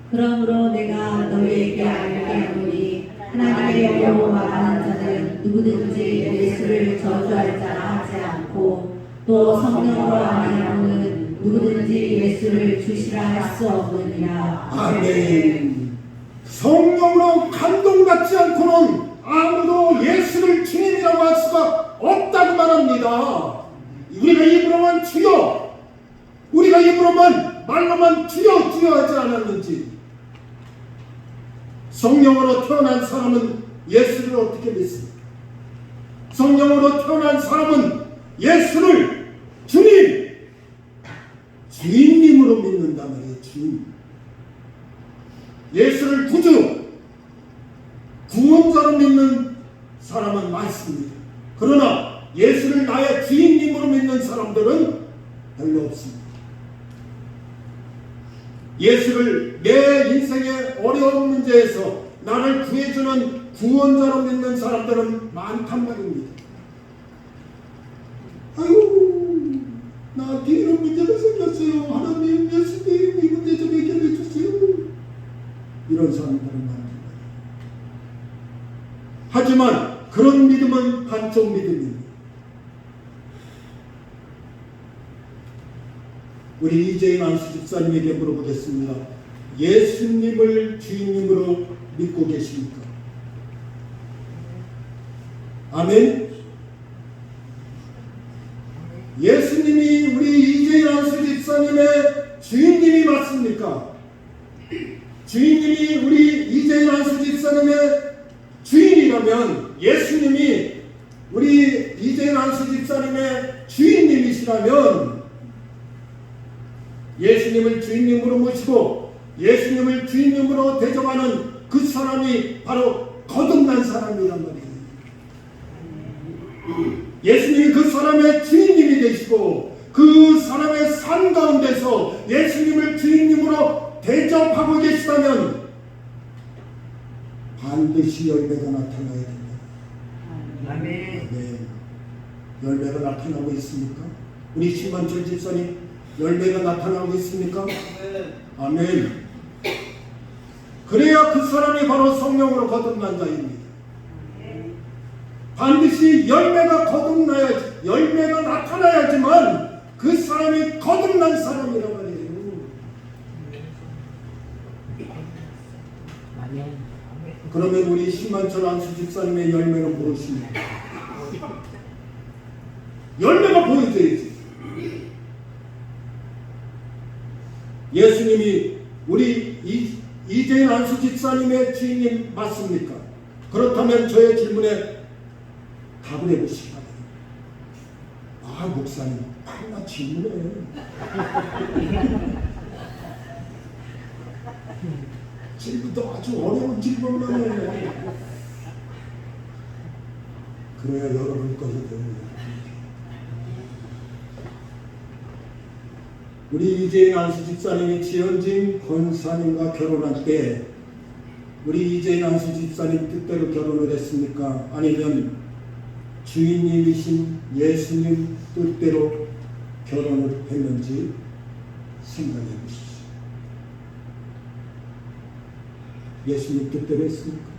그러므로 내가 너희에게 알게 하노니 하나님의 영광을 아는 자는 누구든지 예수를 저주할 자라 하지 않고 또 성령으로 아니하고는 누구든지 예수를 주시라 할 수 없느니라. 아멘. 성령으로 감동받지 않고는 아무도 예수를 주님이라고 할 수가 없다고 말합니다. 우리가 입으로만 주여, 우리가 입으로만 말로만 주여 주여 하지 않았는지 성령으로 태어난 사람은 예수를 어떻게 믿습니까? 성령으로 태어난 사람은 예수를 주인님으로 믿는단 말이에요. 주인. 예수를 구원자로 믿는 사람은 많습니다. 그러나 예수를 나의 주인님으로 믿는 사람들은 별로 없습니다. 예수를 내 인생의 어려운 문제에서 나를 구해주는 구원자로 믿는 사람들은 많단 말입니다. 아유, 나한테 이런 문제가 생겼어요. 하나님, 예수님, 이 문제 좀 해결해 주세요. 이런 사람들은 많단 말이에요. 하지만 그런 믿음은 한쪽 믿음입니다. 우리 이재인 안수 집사님에게 물어보겠습니다. 예수님을 주인님으로 믿고 계십니까? 아멘. 예수님이 우리 이재인 안수 집사님의 주인님이 맞습니까? 주인님이 우리 이재인 안수 집사님의 주인이라면, 예수님이 우리 이재인 안수 집사님의 주인님이시라면, 예수님을 주인님으로 모시고 예수님을 주인님으로 대접하는 그 사람이 바로 거듭난 사람이란 말이에요. 예수님이 그 사람의 주인님이 되시고 그 사람의 삶 가운데서 예수님을 주인님으로 대접하고 계시다면 반드시 열매가 나타나야 됩니다. 아멘. 네. 열매가 나타나고 있습니까? 우리 신만철 집사님 열매가 나타나고 있습니까? 아멘. 그래야 그 사람이 바로 성령으로 거듭난 자입니다. 반드시 열매가 나타나야지만 그 사람이 거듭난 사람이란 말이에요. 그러면 우리 신만철 안수 집사님의 열매는 무엇입니까? 열매가 보여줘야지. 예수님이 우리 이재인 안수 집사님의 주인님 맞습니까? 그렇다면 저의 질문에 답을 해보시기 바랍니다. 아, 목사님, 나 질문해. 질문도 아주 어려운 질문만 해. 그래야 여러분 것이 됩니다. 우리 이재인 안수 집사님이 지연진 권사님과 결혼할 때 우리 이재인 안수 집사님 뜻대로 결혼을 했습니까? 아니면 주인님이신 예수님 뜻대로 결혼을 했는지 생각해 보십시오. 예수님 뜻대로 했습니까?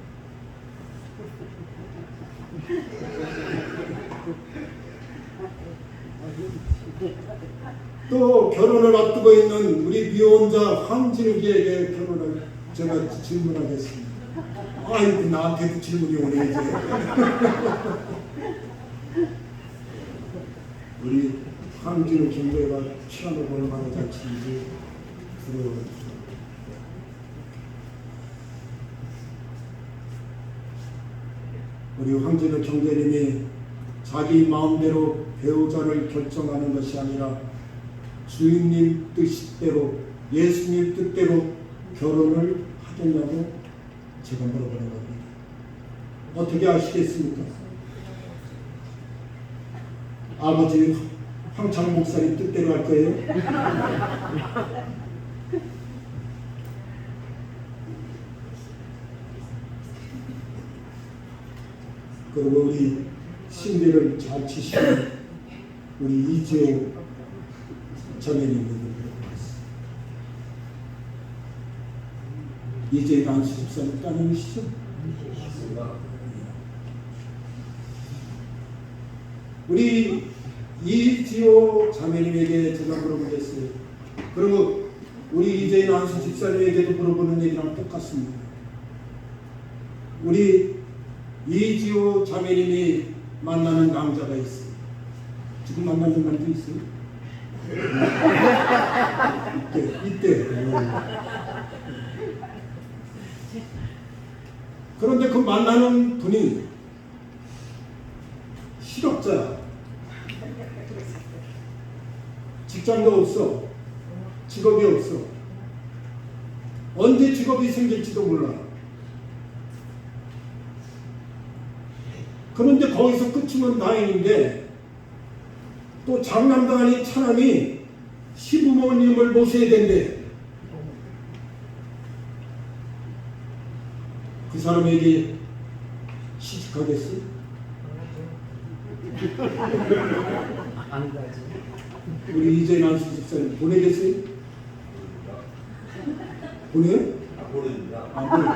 또 결혼을 앞두고 있는 우리 미혼자 황진욱이에게 결혼을 제가 질문하겠습니다. 아이고, 나한테도 질문이 오네 이제. 우리 황진욱 형제가 피아노가 얼마나 잘 치는지 부러워요. 우리 황진욱 형제님이 자기 마음대로 배우자를 결정하는 것이 아니라 주인님 뜻대로, 예수님 뜻대로 결혼을 하겠냐고 제가 물어보는 겁니다. 어떻게 아시겠습니까? 아버지 황창 목사님 뜻대로 할 거예요? 그리고 우리 신비를 잘 치시는 우리 이지호 자매님에게 물어보겠습니다. 이재인 안수 집사님 따님이시죠? 우리 이지호 자매님에게 제가 물어보겠어요. 그리고 우리 이재인 안수 집사님에게도 물어보는 얘기랑 똑같습니다. 우리 이지호 자매님이 만나는 남자가 있어요. 지금 만나는 남자 있어요? 이때 그런데 그 만나는 분이 실업자야. 직장도 없어. 직업이 없어. 언제 직업이 생길지도 몰라. 그런데 거기서 끝이면 다행인데 또 장남도 아닌 차남이 시부모님을 모셔야 된대. 그 사람에게 시집가겠어? 안 가지. 우리 이재남 집사님 보내겠어요? 보내요? 모릅니다. 보내.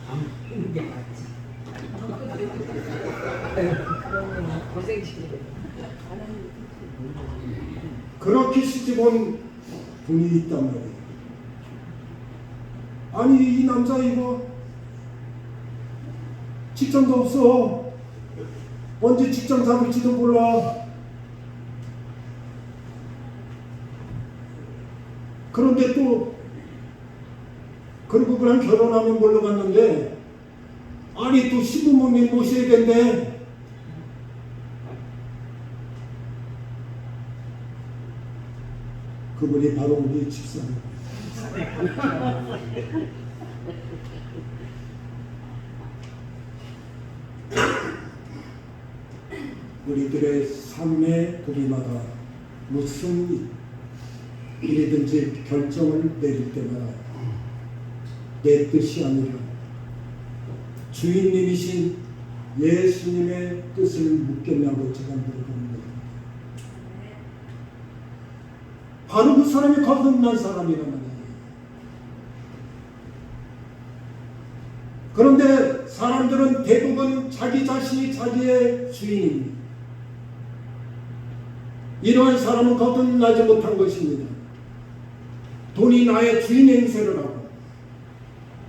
안 보는 게 맞지. 그러면 고생시키게. 그렇게 시집 온 분이 있단 말이에요. 아니 이 남자 이거 직장도 없어. 언제 직장 잡을지도 몰라. 그런데 또 그리고 그냥 결혼하면 몰러 갔는데 아니 또 시부모님 모셔야 된대. 그분이 바로 우리 집사님. 우리들의 삶의 도리마다 무슨 일이든지 결정을 내릴 때마다 내 뜻이 아니라 주인님이신 예수님의 뜻을 묻겠냐고 제가 물어봅니다. 바로 그 사람이 거듭난 사람이란 말이에요. 그런데 사람들은 대부분 자기 자신이 자기의 주인입니다. 이러한 사람은 거듭나지 못한 것입니다. 돈이 나의 주인 행세를 하고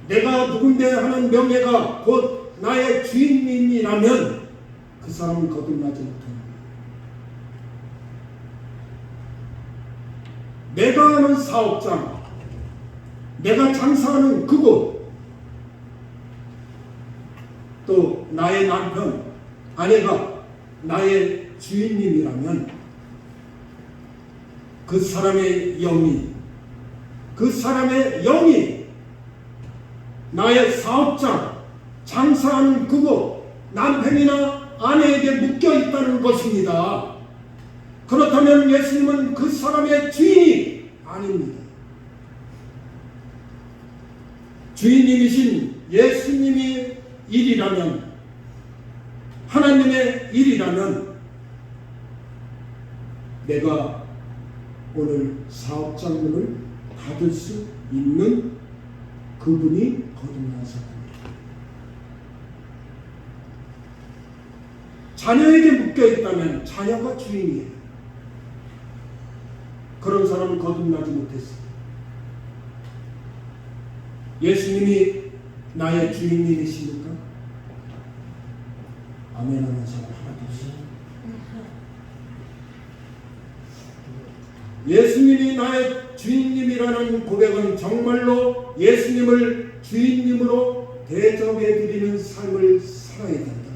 내가 누군데 하는 명예가 곧 나의 주인님이라면 그 사람은 거듭나지 못합니다. 내가 하는 사업장, 내가 장사하는 그곳, 또 나의 남편, 아내가 나의 주인님이라면 그 사람의 영이 나의 사업장, 장사하는 그곳, 남편이나 아내에게 묶여 있다는 것입니다. 그렇다면 예수님은 그 사람의 주인이 아닙니다. 주인님이신 예수님이 일이라면, 하나님의 일이라면 내가 오늘 사업장 문을 닫을 수 있는 그분이 거듭난 사람입니다. 자녀에게 묶여있다면 자녀가 주인이에요. 그런 사람은 거듭나지 못했어요. 예수님이 나의 주인님이십니까? 아멘 하는 사람 하나도 없어요. 예수님이 나의 주인님이라는 고백은 정말로 예수님을 주인님으로 대접해드리는 삶을 살아야 된다.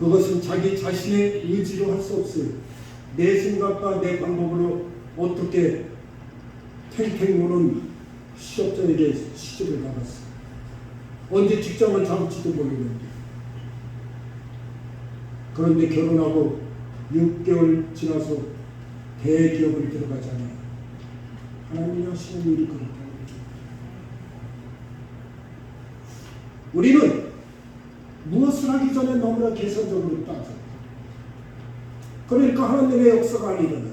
그것은 자기 자신의 의지로 할 수 없어요. 내 생각과 내 방법으로 어떻게 탱탱 노는 실업자에게 시집을 가봤어. 언제 직장을 잡을지도 모르는데. 그런데 결혼하고 6개월 지나서 대기업을 들어가잖아요. 하나님이 하시는 일이 그렇다. 우리는 무엇을 하기 전에 너무나 계산적으로 따져. 그러니까 하나님의 역사가 안 일어나요.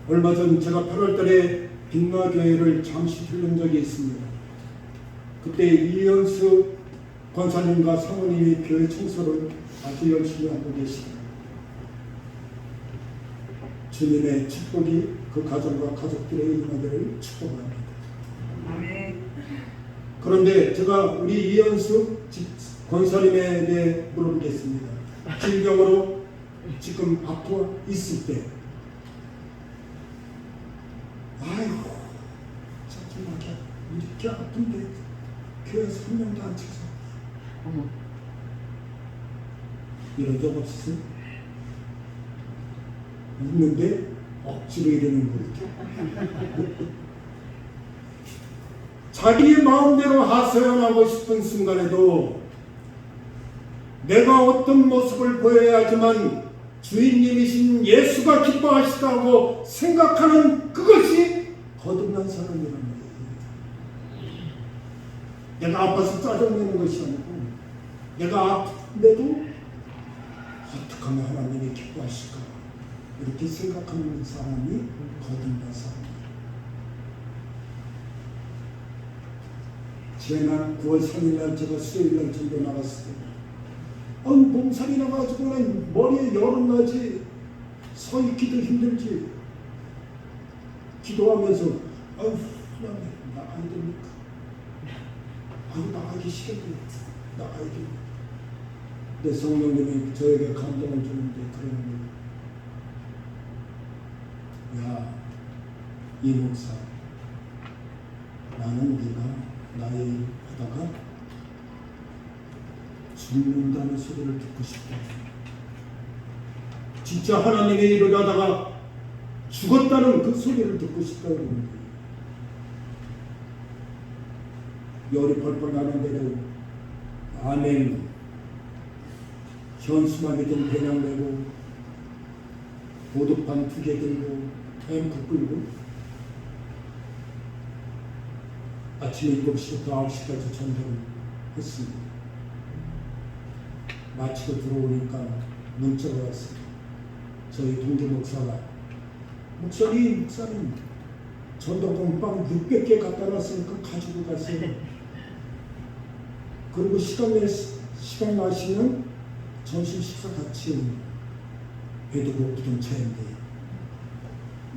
얼마 전 제가 8월 달에 빅마교회를 잠시 들른 적이 있습니다. 그때 이현수 권사님과 사모님이 교회 청소를 아주 열심히 하고 계십니다. 주님의 축복이 그 가정과 가족들의 임하기를 축복합니다. 아멘. 그런데 제가 우리 이현수 권사님에게 물어보겠습니다. 질병으로 지금 아파 있을 때, 아이고, 짜증나게 이렇게 아픈데 교회에서 한 명도 안 쳐서 이런 적 없으세요? 있는데 억지로 이러는 거죠. 자기의 마음대로 하소연하고 싶은 순간에도 내가 어떤 모습을 보여야 하지만 주인님이신 예수가 기뻐하시다고 생각하는 그것이 거듭난 사람이란 말이에요. 내가 아파서 짜증내는 것이 아니고 내가 아픈데도 어떻게 하면 하나님이 기뻐하실까 이렇게 생각하는 사람이 거듭난 사람이에요. 지난 9월 3일날 제가 수요일날 전도 나갔을 때 몸살이 나가지고는 머리에 열은 나지 서 있기도 힘들지 기도하면서 하나님 나가야 됩니까? 나가기 싫은데 나가야 됩니까? 내 성령님이 저에게 감동을 주는데 그러는 거예요. 야, 이 목사 나는 네가 나의 일 하다가 죽는다는 소리를 듣고 싶다. 진짜 하나님의 일을 하다가 죽었다는 그 소리를 듣고 싶다고 그러는 거예요. 열이 펄펄 나는 대로 아멘 현수막이든 배낭 메고 보드판 2개 들고 앰프 끌고 아침 7시부터 9시까지 전도를 했습니다. 마치고 들어오니까 문자가 왔어요. 저희 동기 목사가 목사님 전도금 빵 600개 갖다 놨으니까 가지고 가세요. 그리고 시간 나시면 점심 식사 같이 배도 고프던 차인데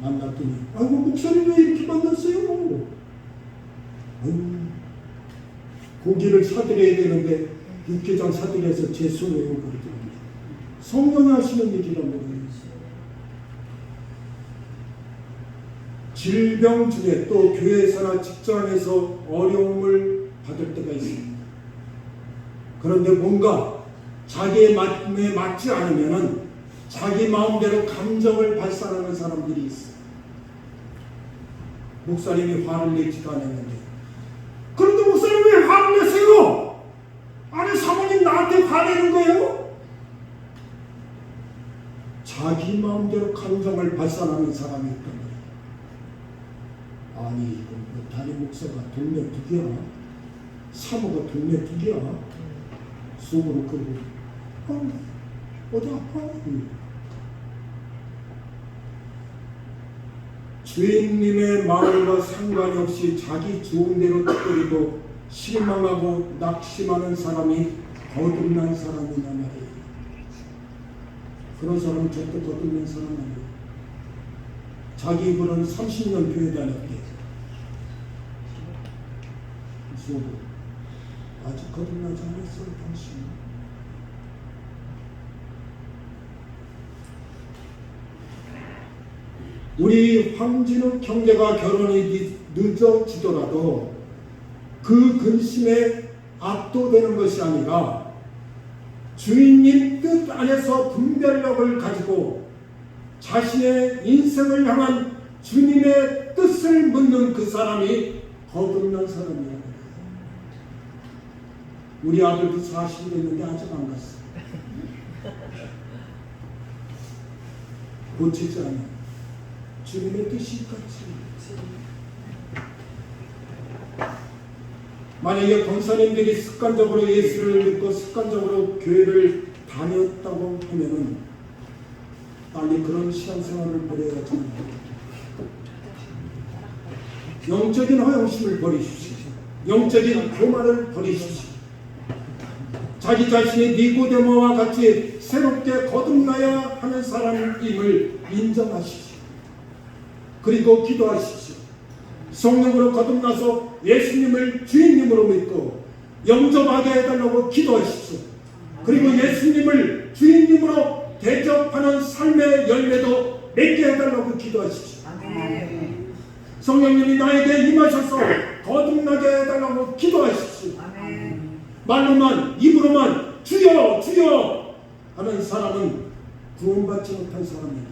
만났더니 아이고 목사님 왜 이렇게 만났어요? 고기를 사드려야 되는데 육개장 사드려서 제 손에 오거든요. 성령이 하시는 일이란 말이에요. 질병 중에 또 교회에서나 직장에서 어려움을 받을 때가 있습니다. 그런데 뭔가 자기의 마음에 맞지 않으면은 자기 마음대로 감정을 발산하는 사람들이 있어요. 목사님이 화를 내지도 않았는데 그런데 목사님 왜 화를 내세요? 아니 사모님 나한테 화내는 거예요? 자기 마음대로 감정을 발산하는 사람이 있단 말이에요. 아니 이건 뭐 담임 목사가 동네 북이야? 사모가 동네 북이야? 속으로 그러고 어디 아파? 주인님의 마음과 상관이 없이 자기 좋은 대로 뜻대로 실망하고 낙심하는 사람이 거듭난 사람이란 말이에요. 그런 사람은 절대 거듭난 사람 아니에요. 자기 입으로는 30년 교회 다녔대. 그래서 아직 거듭나지 않았어요, 당신. 우리 황진욱 형제가 결혼이 늦어지더라도 그 근심에 압도되는 것이 아니라 주인님 뜻 안에서 분별력을 가지고 자신의 인생을 향한 주님의 뜻을 묻는 그 사람이 거듭난 사람이에요. 우리 아들도 40이 됐는데 아직 안 갔어. 고치지 않아. 주님의 뜻이 같이. 만약에 권사님들이 습관적으로 예수를 믿고 습관적으로 교회를 다녔다고 하면은 빨리 그런 신앙생활을 버려야지. 영적인 허영심을 버리십시오. 영적인 교만을 버리십시오. 자기 자신이 니고데모와 같이 새롭게 거듭나야 하는 사람임을 인정하십시오. 그리고 기도하십시오. 성령으로 거듭나서 예수님을 주인님으로 믿고 영접하게 해달라고 기도하십시오. 그리고 예수님을 주인님으로 대접하는 삶의 열매도 맺게 해달라고 기도하십시오. 아멘. 성령님이 나에게 임하셔서 거듭나게 해달라고 기도하십시오. 아멘. 말로만 입으로만 주여 주여 하는 사람은 구원받지 못한 사람입니다.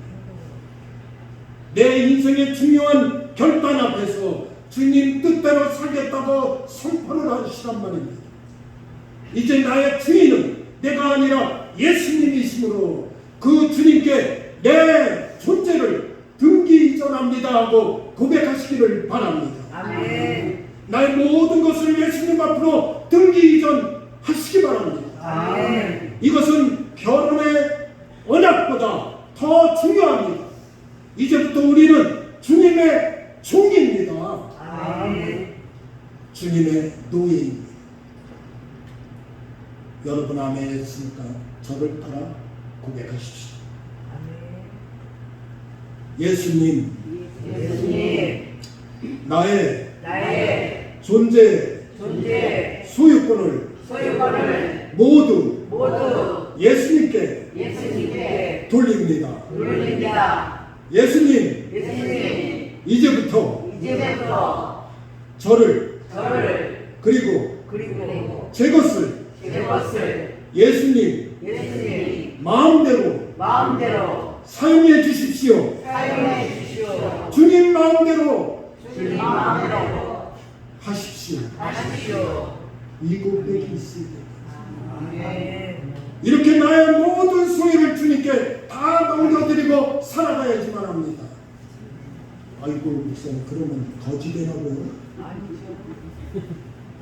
내 인생의 중요한 결단 앞에서 주님 뜻대로 살겠다고 선포를 하시란 말입니다. 이제 나의 주인은 내가 아니라 예수님이시므로 그 주님께 내 존재를 등기 이전합니다 하고 고백하시기를 바랍니다. 아멘. 나의 모든 것을 예수님 앞으로 등기 이전하시기 바랍니다. 아멘. 이것은 결혼의 언약보다 더 중요합니다. 이제부터 우리는 주님의 종입니다. 아멘. 주님의 노예입니다. 여러분 아멘 했으니까 저를 따라 고백하십시오. 예수님, 예수님, 나의 존재, 소유권을 모두 예수님께 돌립니다. 예수님, 이제부터 저를 그리고 제 것을 예수님 마음대로 사용해 주십시오. 주님 마음대로 하십시오. 이 고백이 있습니다. 이렇게 나의 모든 소유를 주님께 다 넘겨드리고 살아가야지만 합니다. 아이고 목사님 그러면 거지 되나고요?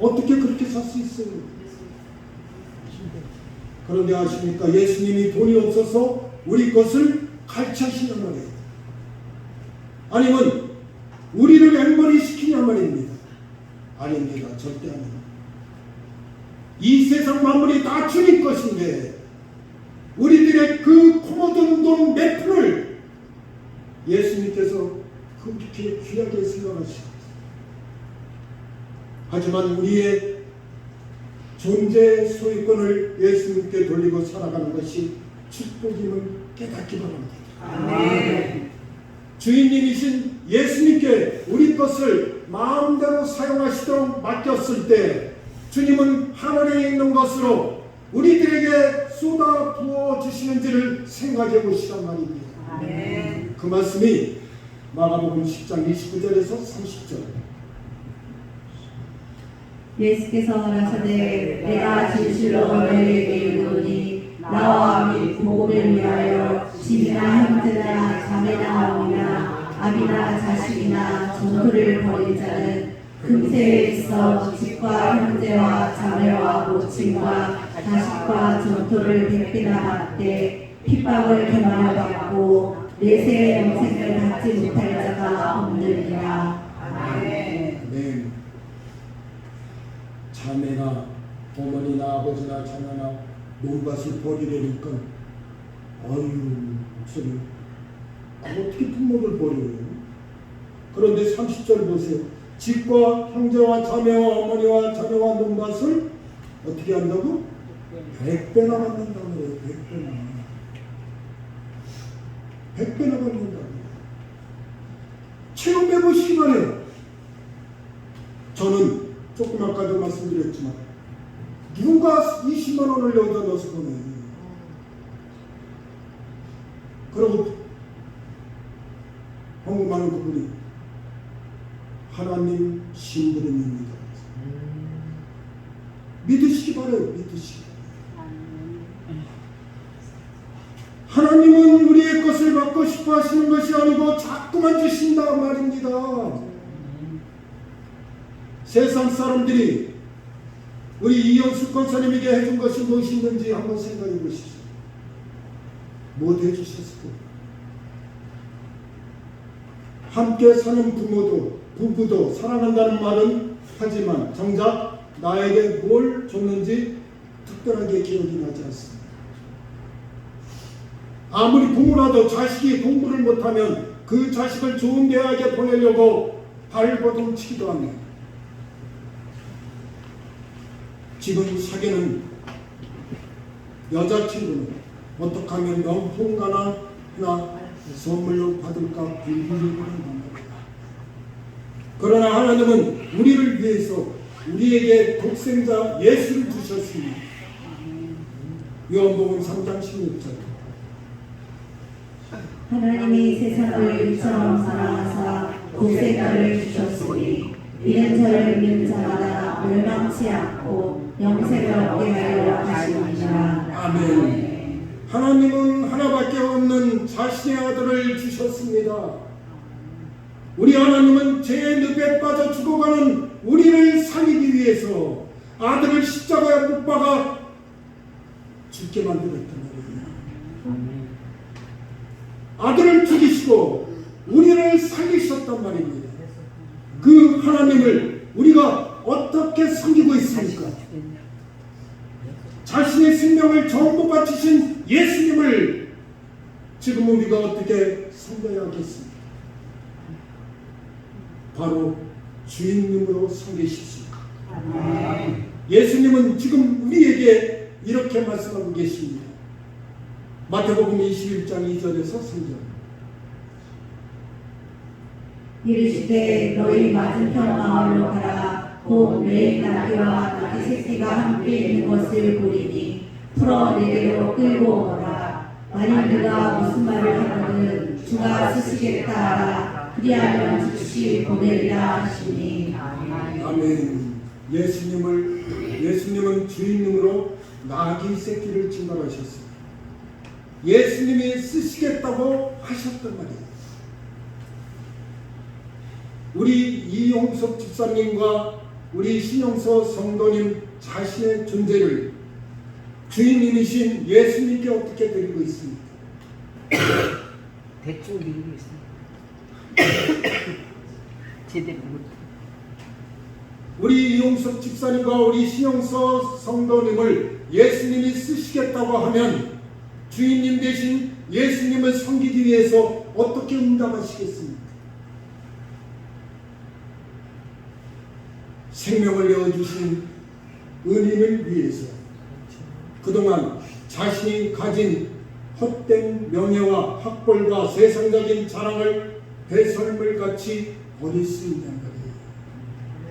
어떻게 그렇게 살 수 있어요? 그런데 아십니까? 예수님이 돈이 없어서 우리 것을 갈취하시는 말이에요. 아니면 우리를 앵벌이 시키냐 말입니다. 아닙니다. 절대 아닙니다. 이 세상 만물이 다 주님 것인데 우리들의 그 코모든 돈 몇 푼을 예수님께서 그렇게 귀하게 생각하시고 하지만 우리의 존재 소유권을 예수님께 돌리고 살아가는 것이 축복임을 깨닫기 바랍니다. 아멘. 주인님이신 예수님께 우리 것을 마음대로 사용하시도록 맡겼을 때 주님은 하늘에 있는 것으로 우리들에게 쏟아 부어 주시는지를 생각해 보시란 말입니다. 아멘. 그 말씀이 마가복음 10장 29절에서 30절. 예수께서 말하시되 내가 진실로 너희에게 이르노니 나와 복음을 위하여 집이나 형제나 자매나 어미나 아비나 자식이나 전토를 벌인 자는 금세에 있어 집과 형제와 자매와 모친과 자식과 전토를 백배나 받되 핍박을 교만을 받고 내세의 영생을 받지 못할 자가 없느니라. 아멘. 네. 자매나 어머니나 아버지나 자녀나 논밭을 버리려니까 어휴 목소리 어떻게 품목을 버려요? 그런데 30절 보세요. 집과 형제와 자매와 어머니와 자녀와 논밭을 어떻게 한다고? 100배나 받는다고 그래요. 100배나 받는다고. 체험해 보시기 바래요. 저는 조금 아까도 말씀드렸지만 누가 20만 원을 여기다 넣어서 보내요. 그리고 헌금하는 그분이 하나님 심부름입니다. 믿으시기 바라요. 믿으시기 바라요. 하나님은 우리의 것을 받고 싶어 하시는 것이 아니고 자꾸만 주신다 말입니다. 세상 사람들이 우리 이영숙 권사님에게 해준 것이 무엇이 있는지 한번 생각해 보십시오. 뭐 해주셨을까? 함께 사는 부부도 사랑한다는 말은 하지만 정작 나에게 뭘 줬는지 특별하게 기억이 나지 않습니다. 아무리 부모라도 자식이 공부를 못하면 그 자식을 좋은 대학에 보내려고 발버둥치기도 합니다. 지금 사귀는 여자친구는 어떻게 하면 명품가나 하나 선물로 받을까 빌빌거리는 겁니다. 그러나 하나님은 우리를 위해서 우리에게 독생자 예수를 주셨습니다. 요한복음 3장 16절. 하나님이 세상을 이처럼 사랑하사 독생자를 주셨으니 이는 저를 믿는 자마다 멸망치 않고 영생을 얻게 하려 하시니라. 아멘. 하나님은 하나밖에 없는 자신의 아들을 주셨습니다. 우리 하나님은 죄의 늪에 빠져 죽어가는 우리를 살리기 위해서 아들을 십자가에 못 박아 죽게 만들었단 말이에요. 아들을 죽이시고 우리를 살리셨단 말입니다. 그 하나님을 우리가 어떻게 섬기고 있습니까? 자신의 생명을 전부 바치신 예수님을 지금 우리가 어떻게 섬겨야 하겠습니까? 바로 주인님으로 섬기십시오. 예수님은 지금 우리에게 이렇게 말씀하고 계십니다. 마태복음 21장 2절에서 3절. 이르시되 너희 맞은편 마을로 가라. 곧 내 나귀와 나귀 새끼가 함께 있는 것을 보리니 풀어 내게로 끌고 오라. 만일 그가 무슨 말을 하거든 주가 쓰시겠다 하라. 그리하면 즉시 보내리라 하시니. 아멘. 예수님은 주인님으로 나귀 새끼를 증발하셨습니다. 예수님이 쓰시겠다고 하셨단 말이에요. 우리 이용석 집사님과 우리 신영서 성도님 자신의 존재를 주인님이신 예수님께 어떻게 드리고 있습니까? 대충 밀고 있습니다. 제대로 못. 우리 이용석 집사님과 우리 신영서 성도님을 예수님이 쓰시겠다고 하면 주인님 대신 예수님을 섬기기 위해서 어떻게 응답하시겠습니까? 생명을 내어주신 은인을 위해서 그동안 자신이 가진 헛된 명예와 학벌과 세상적인 자랑을 배설물같이 버릴 수 있는 거예요.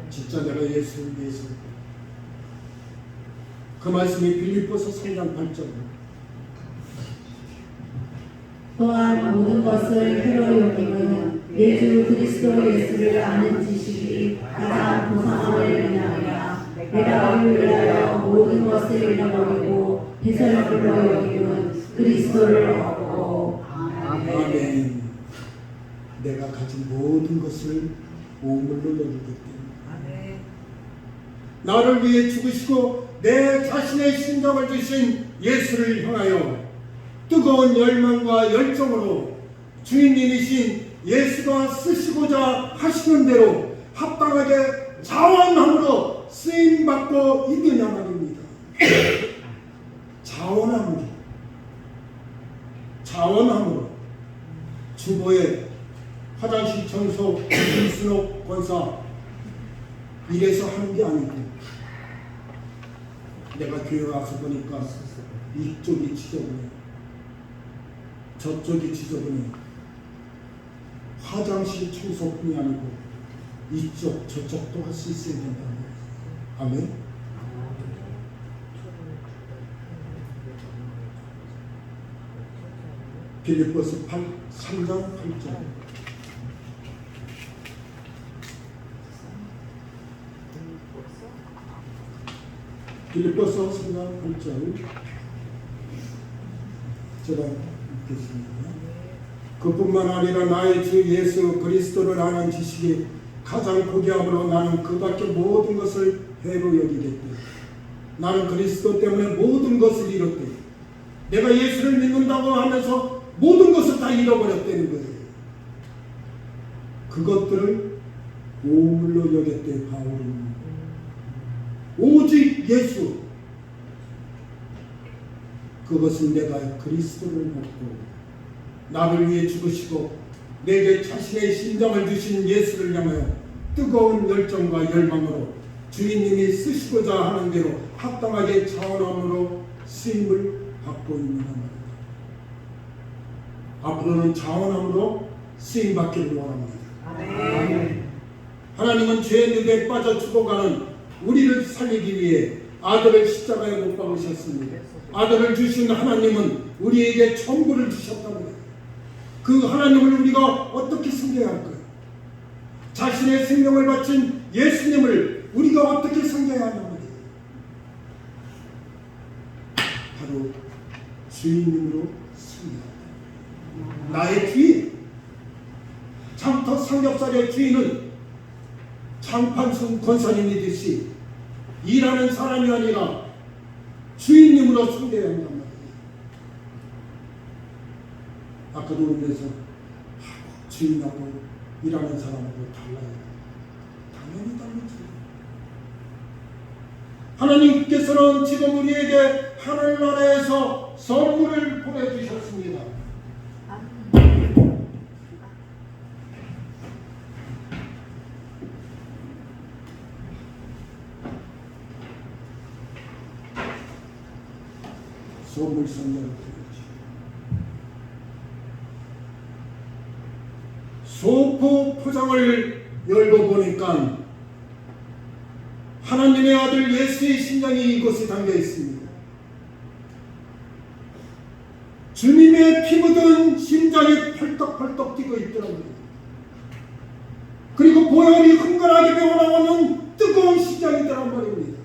진짜 내가 예수를 위해서. 그 말씀이 빌립보서 3장 8절. 또한 모든 것을 해로 여김은 내 주 그리스도 예수를 아는 지식이 가장 고상함을 인하리라. 내가 이를 위하여 모든 것을 잃어버리고 배설물로 여김은 그리스도를 얻고. 아멘. 내가 가진 모든 것을 오물로 여기기 때문에 나를 위해 죽으시고 내 자신의 심장을 주신 예수를 향하여 뜨거운 열망과 열정으로 주인님이신 예수가 쓰시고자 하시는 대로 합당하게 자원함으로 쓰임받고 있느냐 말입니다. 자원함으로 주보에 화장실 청소 김순옥 권사 이래서 하는 게 아니고 내가 교회 와서 보니까 이쪽이 지저분해 저쪽이 지저분해 화장실 청소뿐이 아니고 이쪽 저쪽도 할 수 있어야 된다는 거예요. 아멘. 빌립보서 3장 8절. 빌립보서 3장 8절. 제가 읽겠습니다. 그뿐만 아니라 나의 주 예수 그리스도를 아는 지식이 가장 고귀함으로 나는 그 밖에 모든 것을 해로 여기겠대. 나는 그리스도 때문에 모든 것을 잃었대. 내가 예수를 믿는다고 하면서 모든 것을 다 잃어버렸다는 거예요. 그것들을 오물로 여겼대. 바울은 오직 예수, 그것은 내가 그리스도를 먹고 나를 위해 죽으시고 내게 자신의 심장을 주신 예수를 향하여 뜨거운 열정과 열망으로 주인님이 쓰시고자 하는 대로 합당하게 자원함으로 쓰임을 받고 있는 말입니다. 앞으로는 자원함으로 쓰임 받기를 원합니다. 아멘. 하나님은 죄의 늪에 빠져 죽어가는 우리를 살리기 위해 아들을 십자가에 못 박으셨습니다. 아들을 주신 하나님은 우리에게 전부를 주셨답니다. 그 하나님을 우리가 어떻게 섬겨야 할까요? 자신의 생명을 바친 예수님을 우리가 어떻게 섬겨야 하는 말이에요? 바로 주인님으로 섬겨야 합니다. 나의 주인, 장터 삼겹살의 주인은 장판순 권사님이듯이 일하는 사람이 아니라 주인님으로 섬겨야 한단 말이에요. 아까도 그래서 주인하고 일하는 사람하고 달라요. 당연히 다르죠. 하나님께서는 지금 우리에게 하늘나라에서 선물을 보내주셨습니다. 선물 선물을 보내주셨습니다. 소포 포장을 열고 보니까 하나님의 아들 예수의 심장이 이곳에 담겨 있습니다. 주님의 피 묻은 심장이 펄떡펄떡 뛰고 있더라고요. 그리고 보혈이 흥건하게 배어나오는 뜨거운 심장이더란 말입니다.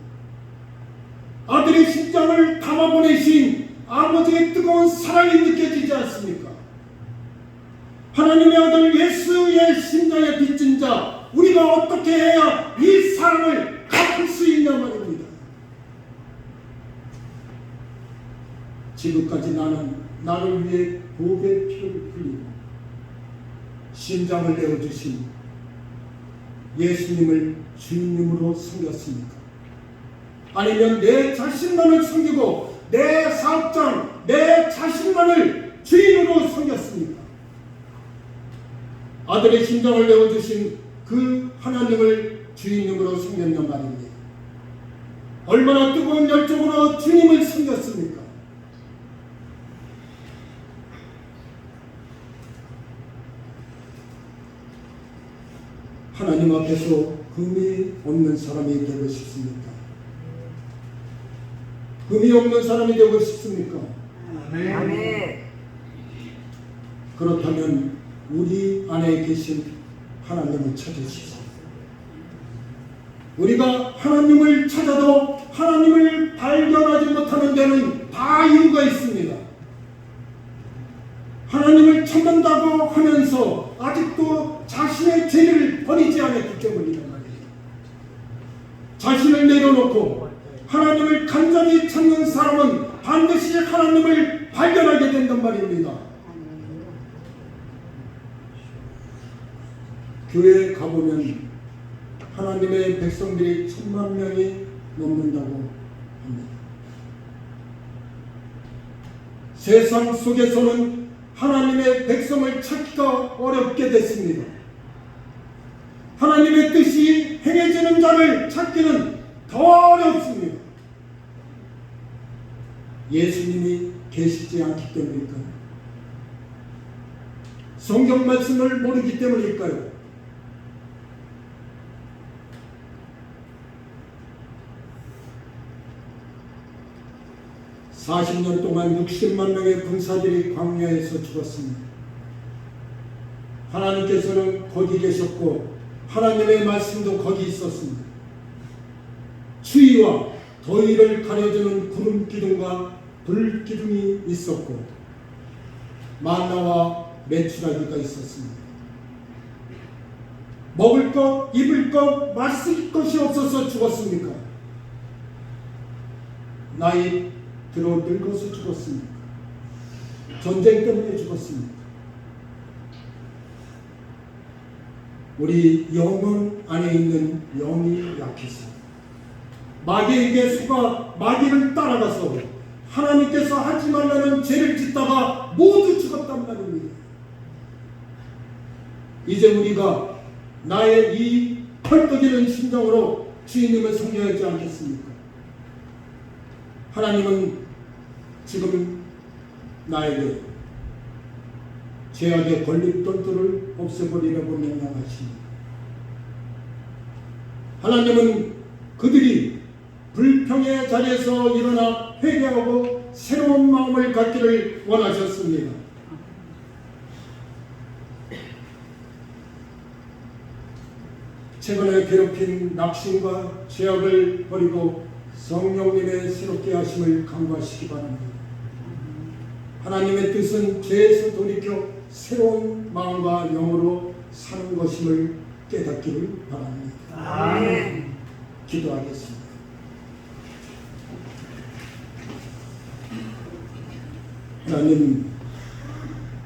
아들의 심장을 담아보내신 아버지의 뜨거운 사랑이 느껴지지 않습니까? 하나님의 아들 예수의 심장에 빚진 자, 우리가 어떻게 해야 이 사랑을 갚을 수 있냐 말입니다. 지금까지 나는 나를 위해 보배의 피를 흘리고 심장을 내어주신 예수님을 주인님으로 섬겼습니까? 아니면 내 자신만을 섬기고 내 사업장, 내 자신만을 주인으로 섬겼습니까? 아들의 심장을 내어주신 그 하나님을 주인님으로 섬겼단 말입니다. 얼마나 뜨거운 열정으로 주님을 섬겼습니까? 하나님 앞에서 흠이 없는 사람이 되고 싶습니까? 흠이 없는 사람이 되고 싶습니까? 아멘. 그렇다면 우리 안에 계신 하나님을 찾으시오. 우리가 하나님을 찾아도 하나님을 발견하지 못하는 데는 다 이유가 있습니다. 하나님을 찾는다고 하면서 아직도 자신의 죄를 버리지 않았기 때문이란 말이에요. 자신을 내려놓고 하나님을 간절히 찾는 사람은 반드시 하나님을 발견하게 된단 말입니다. 교회에 가보면 하나님의 백성들이 1000만 명이 넘는다고 합니다. 세상 속에서는 하나님의 백성을 찾기가 어렵게 됐습니다. 하나님의 뜻이 행해지는 자를 찾기는 더 어렵습니다. 예수님이 계시지 않기 때문일까요? 성경 말씀을 모르기 때문일까요? (40년) 동안 60만 명의 군사들이 광야에서 죽었습니다. 하나님께서는 거기 계셨고 하나님의 말씀도 거기 있었습니다. 추위와 더위를 가려주는 구름 기둥과 불 기둥이 있었고 만나와 메추라기가 있었습니다. 먹을 것, 입을 것, 마실 것이 없어서 죽었습니까? 나이 들어 늙어서 죽었습니까? 전쟁 때문에 죽었습니까? 우리 영혼 안에 있는 영이 약해서 마귀에게 속아 마귀를 따라가서 하나님께서 하지 말라는 죄를 짓다가 모두 죽었단 말입니다. 이제 우리가 나의 이 펄떡이는 심정으로 주인님을 섬겨야지 않겠습니까? 하나님은 지금 나에게 죄악의 걸림돌들을 없애버리라고 명령하십니다. 하나님은 그들이 불평의 자리에서 일어나 회개하고 새로운 마음을 갖기를 원하셨습니다. 최근에 괴롭힌 낙심과 죄악을 버리고 성령님의 새롭게 하심을 간구하시기 바랍니다. 하나님의 뜻은 죄에서 돌이켜 새로운 마음과 영으로 사는 것임을 깨닫기를 바랍니다. 아멘. 기도하겠습니다. 하나님,